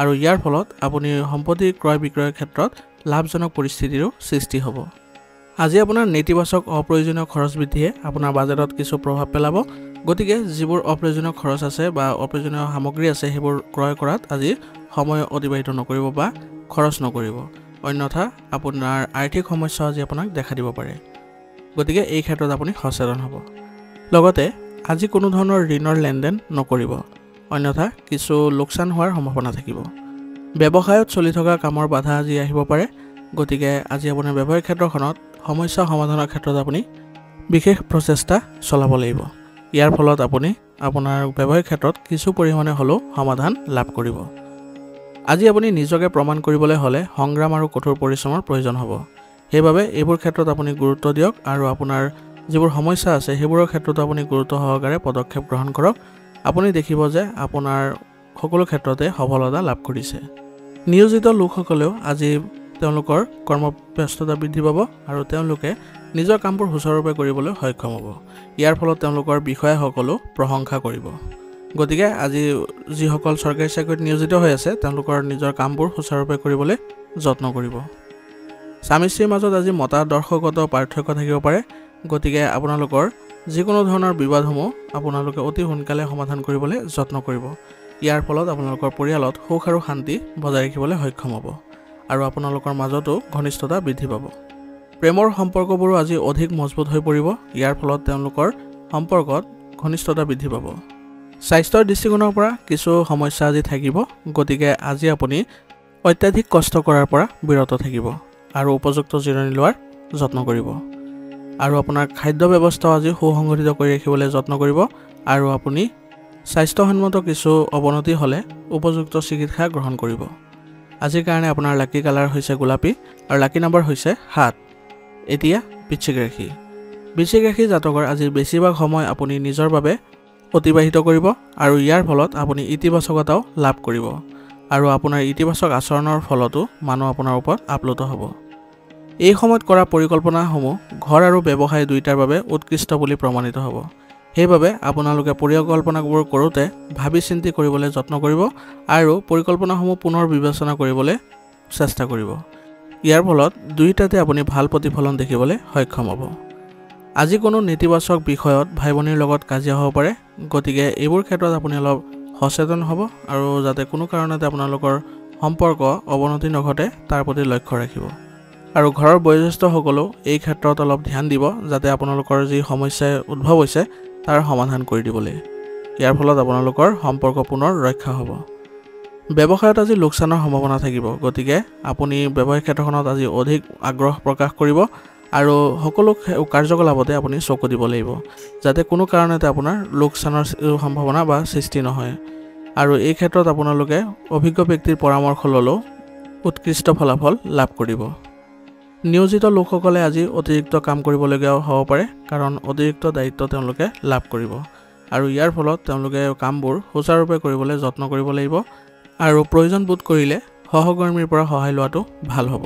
আৰু ইয়াৰ ফলত আপুনি সম্পত্তি ক্ৰয় বিক্ৰয়ৰ ক্ষেত্ৰত লাভজনক পৰিস্থিতিৰো সৃষ্টি হ'ব আজি আপোনাৰ নেতিবাচক অপ্ৰয়োজনীয় খৰচ বৃদ্ধিয়ে আপোনাৰ বাজেটত কিছু প্ৰভাৱ পেলাব গতিকে যিবোৰ অপ্ৰয়োজনীয় খৰচ আছে বা অপ্ৰয়োজনীয় সামগ্ৰী আছে সেইবোৰ ক্ৰয় কৰাত আজি সময় অতিবাহিত নকৰিব বা খৰচ নকৰিব অন্যথা আপোনাৰ আৰ্থিক সমস্যা আজি আপোনাক দেখা দিব পাৰে গতিকে এই ক্ষেত্ৰত আপুনি সচেতন হ'ব লগতে আজি কোনো ধৰণৰ ঋণৰ লেনদেন নকৰিব অন্যথা কিছু লোকচান হোৱাৰ সম্ভাৱনা থাকিব ব্যৱসায়ত চলি থকা কামৰ বাধা আজি আহিব পাৰে গতিকে আজি আপোনাৰ ব্যৱসায়িক ক্ষেত্ৰখনত সমস্যা সমাধানৰ ক্ষেত্ৰত আপুনি বিশেষ প্ৰচেষ্টা চলাব লাগিব ইয়াৰ ফলত আপুনি আপোনাৰ ব্যৱসায়িক ক্ষেত্ৰত কিছু পৰিমাণে হ'লেও সমাধান লাভ কৰিব আজি আপুনি নিজকে প্ৰমাণ কৰিবলৈ হ'লে সংগ্ৰাম আৰু কঠোৰ পৰিশ্ৰমৰ প্ৰয়োজন হ'ব সেইবাবে এইবোৰ ক্ষেত্ৰত আপুনি গুৰুত্ব দিয়ক আৰু আপোনাৰ যিবোৰ সমস্যা আছে সেইবোৰৰ ক্ষেত্ৰত আপুনি গুৰুত্ব সহকাৰে পদক্ষেপ গ্ৰহণ কৰক আপুনি দেখিব যে আপোনাৰ সকলো ক্ষেত্ৰতে সফলতা লাভ কৰিছে নিয়োজিত লোকসকলেও আজি তেওঁলোকৰ কৰ্মব্যস্ততা বৃদ্ধি পাব আৰু তেওঁলোকে নিজৰ কামবোৰ সুচাৰুৰূপে কৰিবলৈ সক্ষম হ'ব ইয়াৰ ফলত তেওঁলোকৰ বিষয়াসকলেও প্ৰশংসা কৰিব গতিকে আজি যিসকল চৰকাৰী চাকৰিত নিয়োজিত হৈ আছে তেওঁলোকৰ নিজৰ কামবোৰ সুচাৰুৰূপে কৰিবলৈ যত্ন কৰিব স্বামী স্ত্ৰীৰ মাজত আজি মতাদৰ্শগত পাৰ্থক্য থাকিব পাৰে গতিকে আপোনালোকৰ যিকোনো ধৰণৰ বিবাদসমূহ আপোনালোকে অতি সোনকালে সমাধান কৰিবলৈ যত্ন কৰিব ইয়াৰ ফলত আপোনালোকৰ পৰিয়ালত সুখ আৰু শান্তি বজাই ৰাখিবলৈ সক্ষম হ'ব আৰু আপোনালোকৰ মাজতো ঘনিষ্ঠতা বৃদ্ধি পাব প্ৰেমৰ সম্পৰ্কবোৰো আজি অধিক মজবুত হৈ পৰিব। ইয়াৰ ফলত তেওঁলোকৰ সম্পৰ্কত ঘনিষ্ঠতা বৃদ্ধি পাব। স্বাস্থ্যৰ দৃষ্টিকোণৰ পৰা কিছু সমস্যা আজি থাকিব, গতিকে আজি আপুনি অত্যাধিক কষ্ট কৰাৰ পৰা বিৰত থাকিব আৰু উপযুক্ত জিৰণি লোৱাৰ যত্ন কৰিব। আৰু আপোনাৰ খাদ্য ব্যৱস্থাও আজি সুসংগঠিত কৰি ৰাখিবলৈ যত্ন কৰিব আৰু আপুনি স্বাস্থ্যসন্মত কিছু অৱনতি হ'লে উপযুক্ত চিকিৎসা গ্ৰহণ কৰিব। আজিৰ কাৰণে আপোনাৰ লাকি কালাৰ হৈছে গোলাপী আৰু লাকি নম্বৰ হৈছে 7। এতিয়া বৃশ্চিক ৰাশি। বৃশ্চিক ৰাশি জাতকৰ আজি বেছিভাগ সময় আপুনি নিজৰ বাবে অতিবাহিত কৰিব আৰু ইয়াৰ ফলত আপুনি ইতিবাচকতাও লাভ কৰিব আৰু আপোনাৰ ইতিবাচক আচৰণৰ ফলতো মানুহ আপোনাৰ ওপৰত আপ্লুত হ'ব। এই সময়ত কৰা পৰিকল্পনাসমূহ ঘৰ আৰু ব্যৱসায় দুয়োটাৰ বাবে উৎকৃষ্ট বুলি প্ৰমাণিত হ'ব। সেইবাবে আপোনালোকে পৰিকল্পনাবোৰ কৰোঁতে ভাবি চিন্তি কৰিবলৈ যত্ন কৰিব আৰু পৰিকল্পনাসমূহ পুনৰ বিবেচনা কৰিবলৈ চেষ্টা কৰিব। ইয়াৰ ফলত দুয়োটাতে আপুনি ভাল প্ৰতিফলন দেখিবলৈ সক্ষম হ'ব। আজি কোনো নেতিবাচক বিষয়ত ভাই ভনীৰ লগত কাজিয়া হ'ব পাৰে, গতিকে এইবোৰ ক্ষেত্ৰত আপুনি অলপ সচেতন হ'ব আৰু যাতে কোনো কাৰণতে আপোনালোকৰ সম্পৰ্ক অৱনতি নঘটে তাৰ প্ৰতি লক্ষ্য ৰাখিব। আৰু ঘৰৰ বয়োজ্যেষ্ঠসকলেও এই ক্ষেত্ৰত অলপ ধ্যান দিব যাতে আপোনালোকৰ যি সমস্যা উদ্ভৱ হৈছে তাৰ সমাধান কৰি দিবলৈ। ইয়াৰ ফলত আপোনালোকৰ সম্পৰ্ক পুনৰ ৰক্ষা হ'ব। ব্যৱসায়ত আজি লোকচানৰ সম্ভাৱনা থাকিব, গতিকে আপুনি ব্যৱসায়িক ক্ষেত্ৰখনত আজি অধিক আগ্ৰহ প্ৰকাশ কৰিব আৰু সকলো কাৰ্যকলাপতে আপুনি চকু দিব লাগিব যাতে কোনো কাৰণতে আপোনাৰ লোকচানৰ সম্ভাৱনা বা সৃষ্টি নহয়। আৰু এই ক্ষেত্ৰত আপোনালোকে অভিজ্ঞ ব্যক্তিৰ পৰামৰ্শ ল'লেও উৎকৃষ্ট ফলাফল লাভ কৰিব। নিয়োজিত লোকসকলে আজি অতিৰিক্ত কাম কৰিবলগীয়াও হ'ব পাৰে, কাৰণ অতিৰিক্ত দায়িত্ব তেওঁলোকে লাভ কৰিব আৰু ইয়াৰ ফলত তেওঁলোকে কামবোৰ সুচাৰুৰূপে কৰিবলৈ যত্ন কৰিব লাগিব আৰু প্ৰয়োজন বোধ কৰিলে সহকৰ্মীৰ পৰা সহায় লোৱাটো ভাল হ'ব।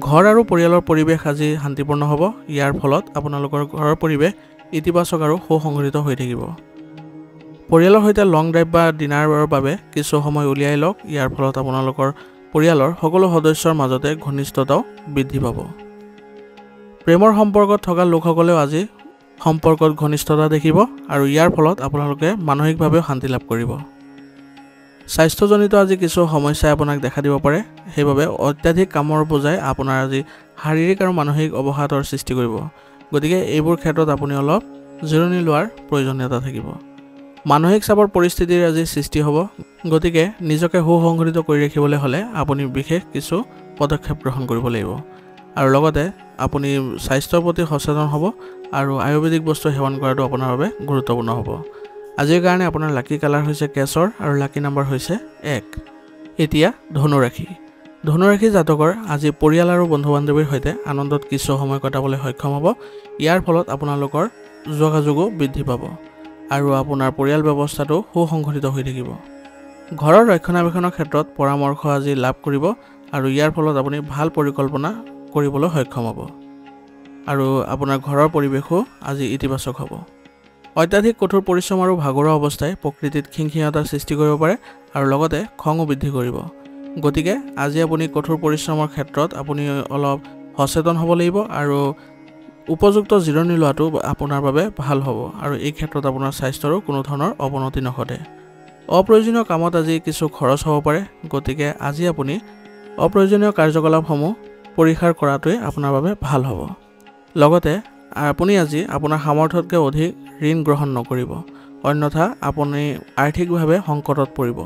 ঘৰ আৰু পৰিয়ালৰ পৰিৱেশ আজি শান্তিপূৰ্ণ হ'ব। ইয়াৰ ফলত আপোনালোকৰ ঘৰৰ পৰিৱেশ ইতিবাচক আৰু সুসংগঠিত হৈ থাকিব। পৰিয়ালৰ সৈতে লং ড্ৰাইভ বা ডিনাৰৰ বাবে কিছু সময় উলিয়াই লওক। ইয়াৰ ফলত আপোনালোকৰ পৰিয়ালৰ সকলো সদস্যৰ মাজতে ঘনিষ্ঠতাও বৃদ্ধি পাব। প্ৰেমৰ সম্পৰ্কত থকা লোকসকলেও আজি সম্পৰ্কত ঘনিষ্ঠতা দেখিব আৰু ইয়াৰ ফলত আপোনালোকে মানসিকভাৱেও শান্তি লাভ কৰিব। স্বাস্থ্যজনিত আজি কিছু সমস্যাই আপোনাক দেখা দিব পাৰে, সেইবাবে অত্যাধিক কামৰ বোজাই আপোনাৰ আজি শাৰীৰিক আৰু মানসিক অৱসাদৰ সৃষ্টি কৰিব, গতিকে এইবোৰ ক্ষেত্ৰত আপুনি অলপ জিৰণি লোৱাৰ প্ৰয়োজনীয়তা থাকিব। মানসিক চাপৰ পৰিস্থিতিৰ আজি সৃষ্টি হ'ব, গতিকে নিজকে সুসংগঠিত কৰি ৰাখিবলৈ হ'লে আপুনি বিশেষ কিছু পদক্ষেপ গ্ৰহণ কৰিব লাগিব আৰু লগতে আপুনি স্বাস্থ্যৰ প্ৰতি সচেতন হ'ব আৰু আয়ুৰ্বেদিক বস্তু সেৱন কৰাটো আপোনাৰ বাবে গুৰুত্বপূৰ্ণ হ'ব। আজিৰ কাৰণে আপোনাৰ লাকি কালাৰ হৈছে কেশৰ আৰু লাকি নম্বৰ হৈছে 1। এতিয়া ধনুৰাশি। ধনুৰাশি জাতকৰ আজি পৰিয়াল আৰু বন্ধু বান্ধৱীৰ সৈতে আনন্দত কিছু সময় কটাবলৈ সক্ষম হ'ব। ইয়াৰ ফলত আপোনালোকৰ যোগাযোগো বৃদ্ধি পাব আৰু আপোনাৰ পৰিয়াল ব্যৱস্থাটো সুসংগঠিত হৈ থাকিব। ঘৰৰ ৰক্ষণাবেক্ষণৰ ক্ষেত্ৰত পৰামৰ্শ আজি লাভ কৰিব আৰু ইয়াৰ ফলত আপুনি ভাল পৰিকল্পনা কৰিবলৈ সক্ষম হ'ব আৰু আপোনাৰ ঘৰৰ পৰিৱেশো আজি ইতিবাচক হ'ব। অত্যাধিক কঠোৰ পৰিশ্ৰম আৰু ভাগৰুৱা অৱস্থাই প্ৰকৃতিত খিংখিঙতাৰ সৃষ্টি কৰিব পাৰে আৰু লগতে খঙো বৃদ্ধি কৰিব, গতিকে আজি আপুনি কঠোৰ পৰিশ্ৰমৰ ক্ষেত্ৰত আপুনি অলপ সচেতন হ'ব লাগিব আৰু উপযুক্ত জিৰণি লোৱাটো আপোনাৰ বাবে ভাল হ'ব আৰু এই ক্ষেত্ৰত আপোনাৰ স্বাস্থ্যৰো কোনো ধৰণৰ অৱনতি নঘটে। অপ্ৰয়োজনীয় কামত আজি কিছু খৰচ হ'ব পাৰে, গতিকে আজি আপুনি অপ্ৰয়োজনীয় কাৰ্যকলাপসমূহ পৰিহাৰ কৰাটোৱে আপোনাৰ বাবে ভাল হ'ব। লগতে আপুনি আজি আপোনাৰ সামৰ্থ্যতকৈ অধিক ঋণ গ্ৰহণ নকৰিব, অন্যথা আপুনি আৰ্থিকভাৱে সংকটত পৰিব।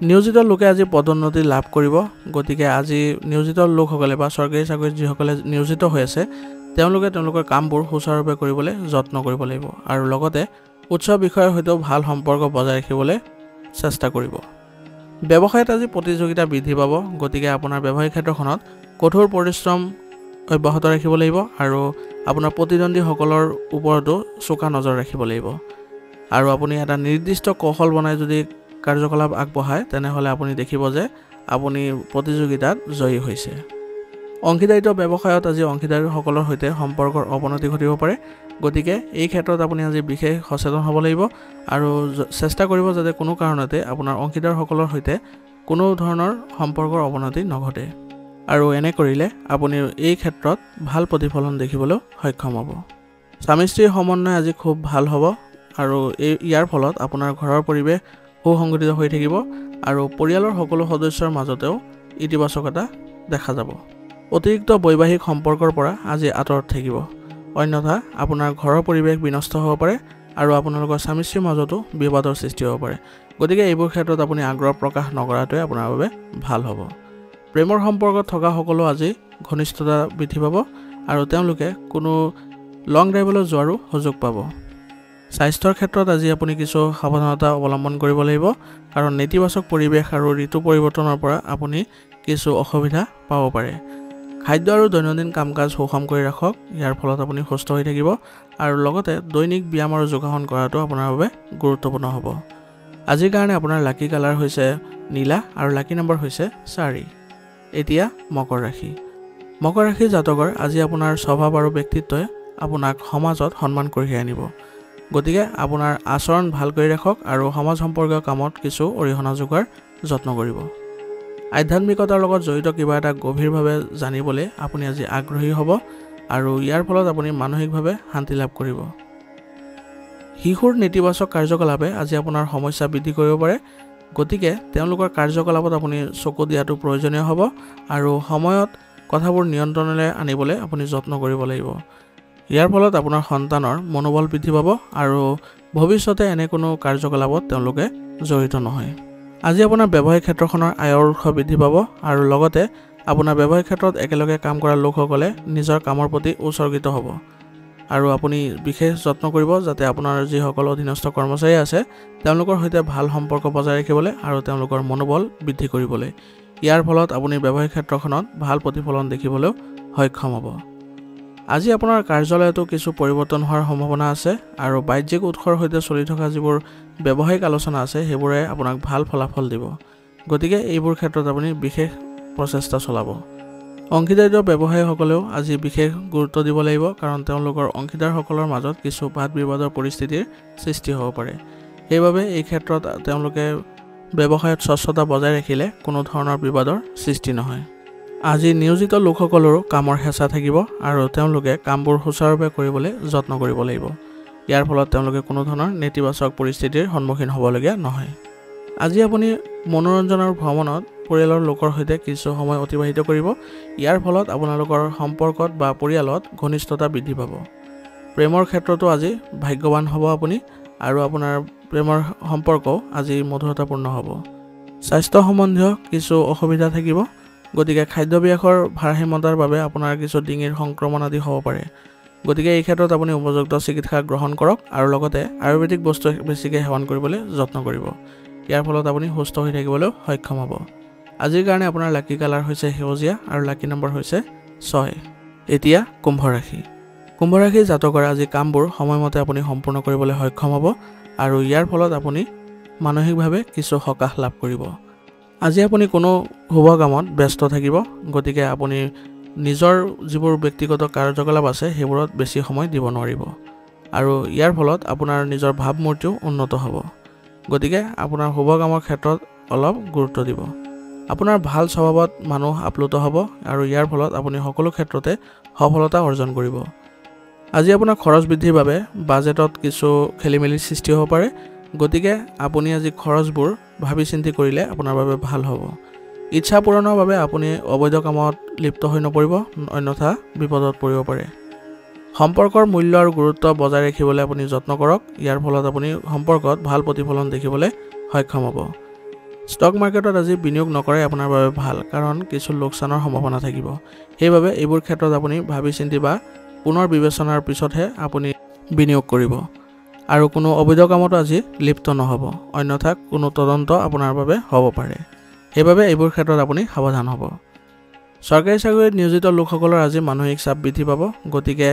নিয়োজিত লোকে আজি পদোন্নতি লাভ কৰিব, গতিকে আজি নিয়োজিত লোকসকলে বা চৰকাৰী চাকৰিত যিসকলে নিয়োজিত হৈ আছে তেওঁলোকে তেওঁলোকৰ কামবোৰ সুচাৰুৰূপে কৰিবলৈ যত্ন কৰিব লাগিব আৰু লগতে উচ্চ বিষয়ৰ সৈতেও ভাল সম্পৰ্ক বজাই ৰাখিবলৈ চেষ্টা কৰিব। ব্যৱসায়ত আজি প্ৰতিযোগিতা বৃদ্ধি পাব, গতিকে আপোনাৰ ব্যৱসায়িক ক্ষেত্ৰখনত কঠোৰ পৰিশ্ৰম অব্যাহত ৰাখিব লাগিব আৰু আপোনাৰ প্ৰতিদ্বন্দ্বীসকলৰ ওপৰতো চোকা নজৰ ৰাখিব লাগিব আৰু আপুনি এটা নিৰ্দিষ্ট কৌশল বনাই যদি কাৰ্যকলাপ আগবঢ়ায় তেনেহ'লে আপুনি দেখিব যে আপুনি প্ৰতিযোগিতাত জয়ী হৈছে। অংশীদাৰিত্ব ব্যৱসায়ত আজি অংশীদাৰসকলৰ সৈতে সম্পৰ্কৰ অৱনতি ঘটিব পাৰে, গতিকে এই ক্ষেত্ৰত আপুনি আজি বিশেষ সচেতন হ'ব লাগিব আৰু চেষ্টা কৰিব যাতে কোনো কাৰণতে আপোনাৰ অংশীদাৰসকলৰ সৈতে কোনো ধৰণৰ সম্পৰ্কৰ অৱনতি নঘটে আৰু এনে কৰিলে আপুনি এই ক্ষেত্ৰত ভাল প্ৰতিফলন দেখিবলৈ সক্ষম হ'ব। স্বামী স্ত্ৰীৰ সমন্বয় আজি খুব ভাল হ'ব আৰু ইয়াৰ ফলত আপোনাৰ ঘৰৰ পৰিৱেশ সুসংগঠিত হৈ থাকিব আৰু পৰিয়ালৰ সকলো সদস্যৰ মাজতেও ইতিবাচকতা দেখা যাব। অতিৰিক্ত বৈবাহিক সম্পৰ্কৰ পৰা আজি আঁতৰত থাকিব অন্যথা আপোনাৰ ঘৰৰ পৰিৱেশ বিনষ্ট হ'ব পাৰে আৰু আপোনালোকৰ স্বামী স্ত্ৰীৰ মাজতো বিবাদৰ সৃষ্টি হ'ব পাৰে গতিকে এইবোৰ ক্ষেত্ৰত আপুনি আগ্ৰহ প্ৰকাশ নকৰাটোৱে আপোনাৰ বাবে ভাল হ'ব প্ৰেমৰ সম্পৰ্কত থকা সকলো আজি ঘনিষ্ঠতা বৃদ্ধি পাব আৰু তেওঁলোকে কোনো লং ড্ৰাইভলৈ যোৱাৰো সুযোগ পাব স্বাস্থ্যৰ ক্ষেত্ৰত আজি আপুনি কিছু সাৱধানতা অৱলম্বন কৰিব লাগিব কাৰণ নেতিবাচক পৰিৱেশ আৰু ঋতু পৰিৱৰ্তনৰ পৰা আপুনি কিছু অসুবিধা পাব পাৰে খাদ্য আৰু দৈনন্দিন কাম-কাজ সুষম কৰি ৰাখক ইয়াৰ ফলত আপুনি সুস্থ হৈ থাকিব আৰু লগতে দৈনিক ব্যায়াম আৰু যোগাসন কৰাটো আপোনাৰ বাবে গুৰুত্বপূৰ্ণ হ'ব আজিৰ কাৰণে আপোনাৰ লাকি কালাৰ হৈছে নীলা আৰু লাকি নম্বৰ হৈছে 4 এতিয়া মকৰ ৰাশি জাতকৰ আজি আপোনাৰ স্বভাৱ আৰু ব্যক্তিত্বই আপোনাক সমাজত সন্মান কঢ়িয়াই আনিব গতিকে আপোনাৰ আচৰণ ভাল কৰি ৰাখক আৰু সমাজ সম্পৰ্কীয় কামত কিছু অৰিহণা যোগোৱাৰ যত্ন কৰিব আধ্যাত্মিকতাৰ লগত জড়িত কিবা এটা গভীৰভাৱে জানিবলৈ আপুনি আজি আগ্ৰহী হ'ব আৰু ইয়াৰ ফলত আপুনি মানসিকভাৱে শান্তি লাভ কৰিব শিশুৰ নেতিবাচক কাৰ্যকলাপে আজি আপোনাৰ সমস্যা বৃদ্ধি কৰিব পাৰে গতিকে তেওঁলোকৰ কাৰ্যকলাপত আপুনি চকু দিয়াটো প্ৰয়োজনীয় হ'ব আৰু সময়ত কথাবোৰ নিয়ন্ত্ৰণলৈ আনিবলৈ আপুনি যত্ন কৰিব লাগিব ইয়াৰ ফলত আপোনাৰ সন্তানৰ মনোবল বৃদ্ধি পাব আৰু ভৱিষ্যতে এনে কোনো কাৰ্যকলাপত তেওঁলোকে জড়িত নহয় আজি আপোনাৰ ব্যৱসায়িক ক্ষেত্ৰখনৰ আয়ৰ উৎস বৃদ্ধি পাব আৰু লগতে আপোনাৰ ব্যৱসায়িক ক্ষেত্ৰত একেলগে কাম কৰা লোকসকলে নিজৰ কামৰ প্ৰতি উৎসৰ্গিত হ'ব আৰু আপুনি বিশেষ যত্ন কৰিব যাতে আপোনাৰ যিসকল অধীনস্থ কৰ্মচাৰী আছে তেওঁলোকৰ সৈতে ভাল সম্পৰ্ক বজাই ৰাখিবলৈ আৰু তেওঁলোকৰ মনোবল বৃদ্ধি কৰিবলৈ ইয়াৰ ফলত আপুনি ব্যৱসায়িক ক্ষেত্ৰখনত ভাল প্ৰতিফলন দেখিবলৈ সক্ষম হ'ব আজি আপোনাৰ কাৰ্যালয়তো কিছু পৰিৱৰ্তন হোৱাৰ সম্ভাৱনা আছে আৰু বাহ্যিক উৎসৰ সৈতে চলি থকা যিবোৰ ব্যৱসায়িক আলোচনা আছে সেইবোৰে আপোনাক ভাল ফলাফল দিব গতিকে এইবোৰ ক্ষেত্ৰত আপুনি বিশেষ প্ৰচেষ্টা চলাব অংশীদাৰিত্ব ব্যৱসায়ীসকলেও আজি বিশেষ গুৰুত্ব দিব লাগিব কাৰণ তেওঁলোকৰ অংশীদাৰসকলৰ মাজত কিছু বাদ বিবাদৰ পৰিস্থিতিৰ সৃষ্টি হ'ব পাৰে সেইবাবে এই ক্ষেত্ৰত তেওঁলোকে ব্যৱসায়ত স্বচ্ছতা বজাই ৰাখিলে কোনো ধৰণৰ বিবাদৰ সৃষ্টি নহয় আজি নিয়োজিত লোকসকলৰো কামৰ হেঁচা থাকিব আৰু তেওঁলোকে কামবোৰ সুচাৰুৰূপে কৰিবলৈ যত্ন কৰিব লাগিব ইয়াৰ ফলত তেওঁলোকে কোনো ধৰণৰ নেতিবাচক পৰিস্থিতিৰ সন্মুখীন হ'বলগীয়া নহয় আজি আপুনি মনোৰঞ্জন আৰু ভ্ৰমণত পৰিয়ালৰ লোকৰ সৈতে কিছু সময় অতিবাহিত কৰিব ইয়াৰ ফলত আপোনালোকৰ সম্পৰ্কত বা পৰিয়ালত ঘনিষ্ঠতা বৃদ্ধি পাব প্ৰেমৰ ক্ষেত্ৰতো আজি ভাগ্যৱান হ'ব আপুনি আৰু আপোনাৰ প্ৰেমৰ সম্পৰ্কও আজি মধুৰতাপূৰ্ণ হ'ব স্বাস্থ্য সম্বন্ধীয় কিছু অসুবিধা থাকিব গতিকে খাদ্যাভ্যাসৰ ভাৰসাম্যতাৰ বাবে আপোনাৰ কিছু ডিঙিৰ সংক্ৰমণ আদি হ'ব পাৰে গতিকে এই ক্ষেত্ৰত আপুনি উপযুক্ত চিকিৎসা গ্ৰহণ কৰক আৰু লগতে আয়ুৰ্বেদিক বস্তু বেছিকৈ সেৱন কৰিবলৈ যত্ন কৰিব ইয়াৰ ফলত আপুনি সুস্থ হৈ থাকিবলৈ সক্ষম হ'ব আজিৰ কাৰণে আপোনাৰ লাকি কালাৰ হৈছে সেউজীয়া আৰু লাকি নম্বৰ হৈছে 6 এতিয়া কুম্ভ ৰাশি জাতকৰ আজি কামবোৰ সময়মতে আপুনি সম্পূৰ্ণ কৰিবলৈ সক্ষম হ'ব আৰু ইয়াৰ ফলত আপুনি মানসিকভাৱে কিছু সকাহ লাভ কৰিব আজি আপুনি কোনো শুভ কামত ব্যস্ত থাকিব গতিকে আপুনি নিজৰ যিবোৰ ব্যক্তিগত কাৰ্যকলাপ আছে সেইবোৰত বেছি সময় দিব নোৱাৰিব আৰু ইয়াৰ ফলত আপোনাৰ নিজৰ ভাৱমূৰ্তিও উন্নত হ'ব গতিকে আপোনাৰ শুভ কামৰ ক্ষেত্ৰত অলপ গুৰুত্ব দিব আপোনাৰ ভাল স্বভাৱত মানুহ আপ্লুত হ'ব আৰু ইয়াৰ ফলত আপুনি সকলো ক্ষেত্ৰতে সফলতা অৰ্জন কৰিব আজি আপোনাৰ খৰচ বৃদ্ধিৰ বাবে বাজেটত কিছু খেলিমেলিৰ সৃষ্টি হ'ব পাৰে গতিকে আপুনি আজি খৰচবোৰ ভাবি চিন্তি কৰিলে আপোনাৰ বাবে ভাল হ'ব ইচ্ছা পূৰণৰ বাবে আপুনি অবৈধ কামত লিপ্ত হৈ নপৰিব অন্যথা বিপদত পৰিব পাৰে সম্পৰ্কৰ মূল্য আৰু গুৰুত্ব বজাই ৰাখিবলৈ আপুনি যত্ন কৰক ইয়াৰ ফলত আপুনি সম্পৰ্কত ভাল প্ৰতিফলন দেখিবলৈ সক্ষম হ'ব ষ্টক মাৰ্কেটত আজি বিনিয়োগ নকৰাই আপোনাৰ বাবে ভাল কাৰণ কিছু লোকচানৰ সম্ভাৱনা থাকিব সেইবাবে এইবোৰ ক্ষেত্ৰত আপুনি ভাবি চিন্তি বা পুনৰ বিবেচনাৰ পিছতহে আপুনি বিনিয়োগ কৰিব আৰু কোনো অবৈধ কামত আজি লিপ্ত নহ'ব অন্যথা কোনো তদন্ত আপোনাৰ বাবে হ'ব পাৰে সেইবাবে এইবোৰ ক্ষেত্ৰত আপুনি সাৱধান হ'ব চৰকাৰী চাকৰিত নিয়োজিত লোকসকলৰ আজি মানসিক চাপ বৃদ্ধি পাব গতিকে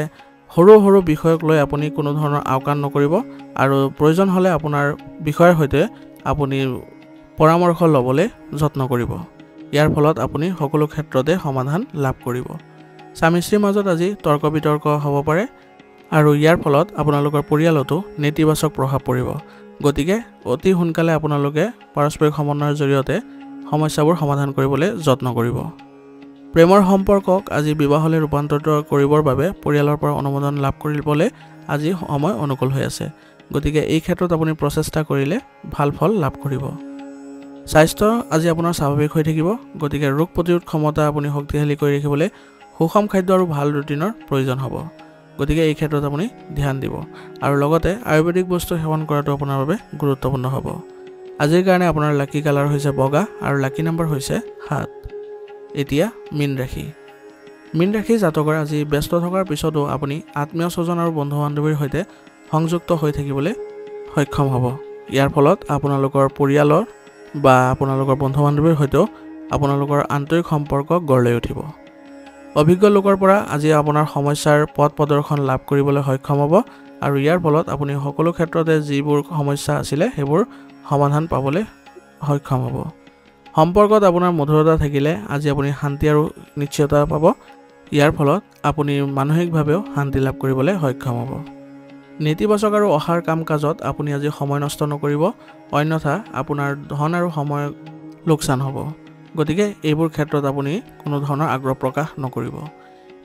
সৰু সৰু বিষয়ক লৈ আপুনি কোনো ধৰণৰ আওকাণ নকৰিব আৰু প্ৰয়োজন হ'লে আপোনাৰ বিষয়ৰ সৈতে আপুনি পৰামৰ্শ ল'বলৈ যত্ন কৰিব ইয়াৰ ফলত আপুনি সকলো ক্ষেত্ৰতে সমাধান লাভ কৰিব স্বামী স্ত্ৰীৰ মাজত আজি তৰ্ক বিতৰ্ক হ'ব পাৰে আৰু ইয়াৰ ফলত আপোনালোকৰ পৰিয়ালতো নেতিবাচক প্ৰভাৱ পৰিব গতিকে অতি সোনকালে আপোনালোকে পাৰস্পৰিক সমন্বয়ৰ জৰিয়তে সমস্যাবোৰ সমাধান কৰিবলৈ যত্ন কৰিব প্ৰেমৰ সম্পৰ্কক আজি বিবাহলৈ ৰূপান্তৰিত কৰিবৰ বাবে পৰিয়ালৰ পৰা অনুমোদন লাভ কৰিবলৈ আজি সময় অনুকূল হৈ আছে গতিকে এই ক্ষেত্ৰত আপুনি প্ৰচেষ্টা কৰিলে ভাল ফল লাভ কৰিব স্বাস্থ্য আজি আপোনাৰ স্বাভাৱিক হৈ থাকিব গতিকে ৰোগ প্ৰতিৰোধ ক্ষমতা আপুনি শক্তিশালী কৰি ৰাখিবলৈ সুষম খাদ্য আৰু ভাল ৰুটিনৰ প্ৰয়োজন হ'ব গতিকে এই ক্ষেত্ৰত আপুনি ধ্যান দিব আৰু লগতে আয়ুৰ্বেদিক বস্তু সেৱন কৰাটো আপোনাৰ বাবে গুৰুত্বপূৰ্ণ হ'ব আজিৰ কাৰণে আপোনাৰ লাকি কালাৰ হৈছে বগা আৰু লাকি নম্বৰ হৈছে 7 এতিয়া মীন ৰাশি জাতকৰ আজি ব্যস্ত থকাৰ পিছতো আপুনি আত্মীয় স্বজন আৰু বন্ধু বান্ধৱীৰ সৈতে সংযুক্ত হৈ থাকিবলৈ সক্ষম হ'ব ইয়াৰ ফলত আপোনালোকৰ পৰিয়ালৰ বা আপোনালোকৰ বন্ধু বান্ধৱীৰ সৈতেও আপোনালোকৰ আন্তৰিক সম্পৰ্ক গঢ় লৈ উঠিব অভিজ্ঞ লোকৰ পৰা আজি আপোনাৰ সমস্যাৰ পথ প্ৰদৰ্শন লাভ কৰিবলৈ সক্ষম হ'ব আৰু ইয়াৰ ফলত আপুনি সকলো ক্ষেত্ৰতে যিবোৰ সমস্যা আছিল সেইবোৰ সমাধান পাবলৈ সক্ষম হ'ব সম্পৰ্কত আপোনাৰ মধুৰতা থাকিলে আজি আপুনি শান্তি আৰু নিশ্চয়তা পাব ইয়াৰ ফলত আপুনি মানসিকভাৱেও শান্তি লাভ কৰিবলৈ সক্ষম হ'ব নেতিবাচক আৰু অসাৰ কাম কাজত আপুনি আজি সময় নষ্ট নকৰিব অন্যথা আপোনাৰ ধন আৰু সময় লোকচান হ'ব গতিকে এইবোৰ ক্ষেত্ৰত আপুনি কোনো ধৰণৰ আগ্ৰহ প্ৰকাশ নকৰিব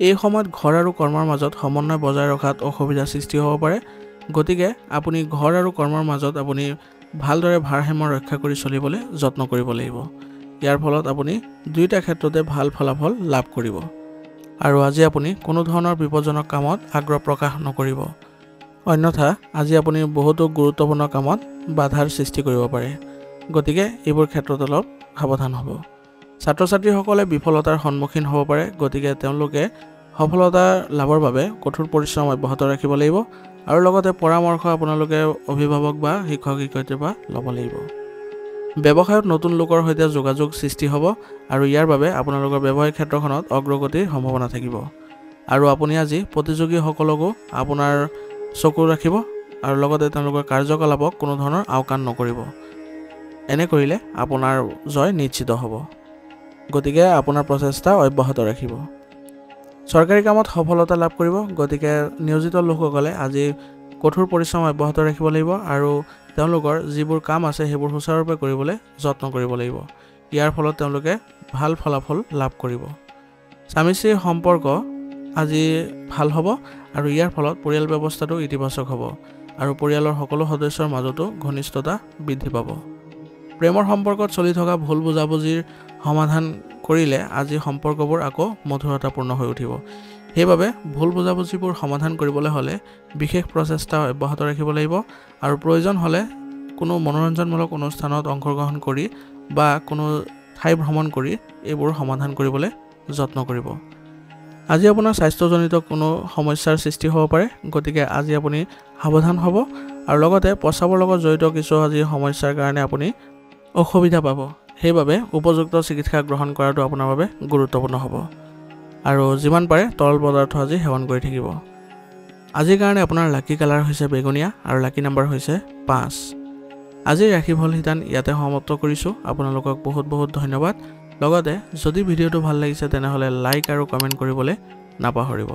এই সময়ত ঘৰ আৰু কৰ্মৰ মাজত সমন্বয় বজাই ৰখাত অসুবিধা সৃষ্টি হ'ব পাৰে গতিকে আপুনি ঘৰ আৰু কৰ্মৰ মাজত আপুনি ভালদৰে ভাৰসাম্য ৰক্ষা কৰি চলিবলৈ যত্ন কৰিব লাগিব ইয়াৰ ফলত আপুনি দুয়োটা ক্ষেত্ৰতে ভাল ফলাফল লাভ কৰিব আৰু আজি আপুনি কোনো ধৰণৰ বিপদজনক কামত আগ্ৰহ প্ৰকাশ নকৰিব অন্যথা আজি আপুনি বহুতো গুৰুত্বপূৰ্ণ কামত বাধাৰ সৃষ্টি কৰিব পাৰে গতিকে এইবোৰ ক্ষেত্ৰত অলপ সাৱধান হ'ব ছাত্ৰ ছাত্ৰীসকলে বিফলতাৰ সন্মুখীন হ'ব পাৰে গতিকে তেওঁলোকে সফলতা লাভৰ বাবে কঠোৰ পৰিশ্ৰম অব্যাহত ৰাখিব লাগিব আৰু লগতে পৰামৰ্শ আপোনালোকে অভিভাৱক বা শিক্ষক শিক্ষয়িত্ৰীৰ পৰা ল'ব লাগিব ব্যৱসায়ত নতুন লোকৰ সৈতে যোগাযোগ সৃষ্টি হ'ব আৰু ইয়াৰ বাবে আপোনালোকৰ ব্যৱসায়িক ক্ষেত্ৰখনত অগ্ৰগতিৰ সম্ভাৱনা থাকিব আৰু আপুনি আজি প্ৰতিযোগীসকলকো আপোনাৰ চকু ৰাখিব আৰু লগতে তেওঁলোকৰ কাৰ্যকলাপক কোনো ধৰণৰ আওকাণ নকৰিব এনে কৰিলে আপোনাৰ জয় নিশ্চিত হ'ব গতিকে আপোনাৰ প্ৰচেষ্টা অব্যাহত ৰাখিব চৰকাৰী কামত সফলতা লাভ কৰিব গতিকে নিয়োজিত লোকসকলে আজি কঠোৰ পৰিশ্ৰম অব্যাহত ৰাখিব লাগিব আৰু তেওঁলোকৰ যিবোৰ কাম আছে সেইবোৰ সুচাৰুৰূপে কৰিবলৈ যত্ন কৰিব লাগিব ইয়াৰ ফলত তেওঁলোকে ভাল ফলাফল লাভ কৰিব স্বামী স্ত্ৰীৰ সম্পৰ্ক আজি ভাল হ'ব আৰু ইয়াৰ ফলত পৰিয়াল ব্যৱস্থাটো ইতিবাচক হ'ব আৰু পৰিয়ালৰ সকলো সদস্যৰ মাজতো ঘনিষ্ঠতা বৃদ্ধি পাব প্ৰেমৰ সম্পৰ্কত চলি থকা ভুল বুজাবুজিৰ সমাধান কৰিলে আজি সম্পৰ্কবোৰ আকৌ মধুৰতাপূৰ্ণ হৈ উঠিব সেইবাবে ভুল বুজাবুজিবোৰ সমাধান কৰিবলৈ হ'লে বিশেষ প্ৰচেষ্টা অব্যাহত ৰাখিব লাগিব আৰু প্ৰয়োজন হ'লে কোনো মনোৰঞ্জনমূলক অনুষ্ঠানত অংশগ্ৰহণ কৰি বা কোনো ঠাই ভ্ৰমণ কৰি এইবোৰ সমাধান কৰিবলৈ যত্ন কৰিব আজি আপোনাৰ স্বাস্থ্যজনিত কোনো সমস্যাৰ সৃষ্টি হ'ব পাৰে গতিকে আজি আপুনি সাৱধান হ'ব আৰু লগতে প্ৰস্ৰাৱৰ লগত জড়িত কিছু আজি সমস্যাৰ কাৰণে আপুনি অসুবিধা পাব সেইবাবে উপযুক্ত চিকিৎসা গ্ৰহণ কৰাটো আপোনাৰ বাবে গুৰুত্বপূৰ্ণ হ'ব আৰু যিমান পাৰে তৰল পদাৰ্থ আজি সেৱন কৰি থাকিব আজিৰ কাৰণে আপোনাৰ লাকি কালাৰ হৈছে বেগুনীয়া আৰু লাকি নম্বৰ হৈছে 5 আজিৰ ৰাশিফল শিতান ইয়াতে সমাপ্ত কৰিছোঁ আপোনালোকক বহুত বহুত ধন্যবাদ লগতে যদি ভিডিঅ'টো ভাল লাগিছে তেনেহ'লে লাইক আৰু কমেণ্ট কৰিবলৈ নাপাহৰিব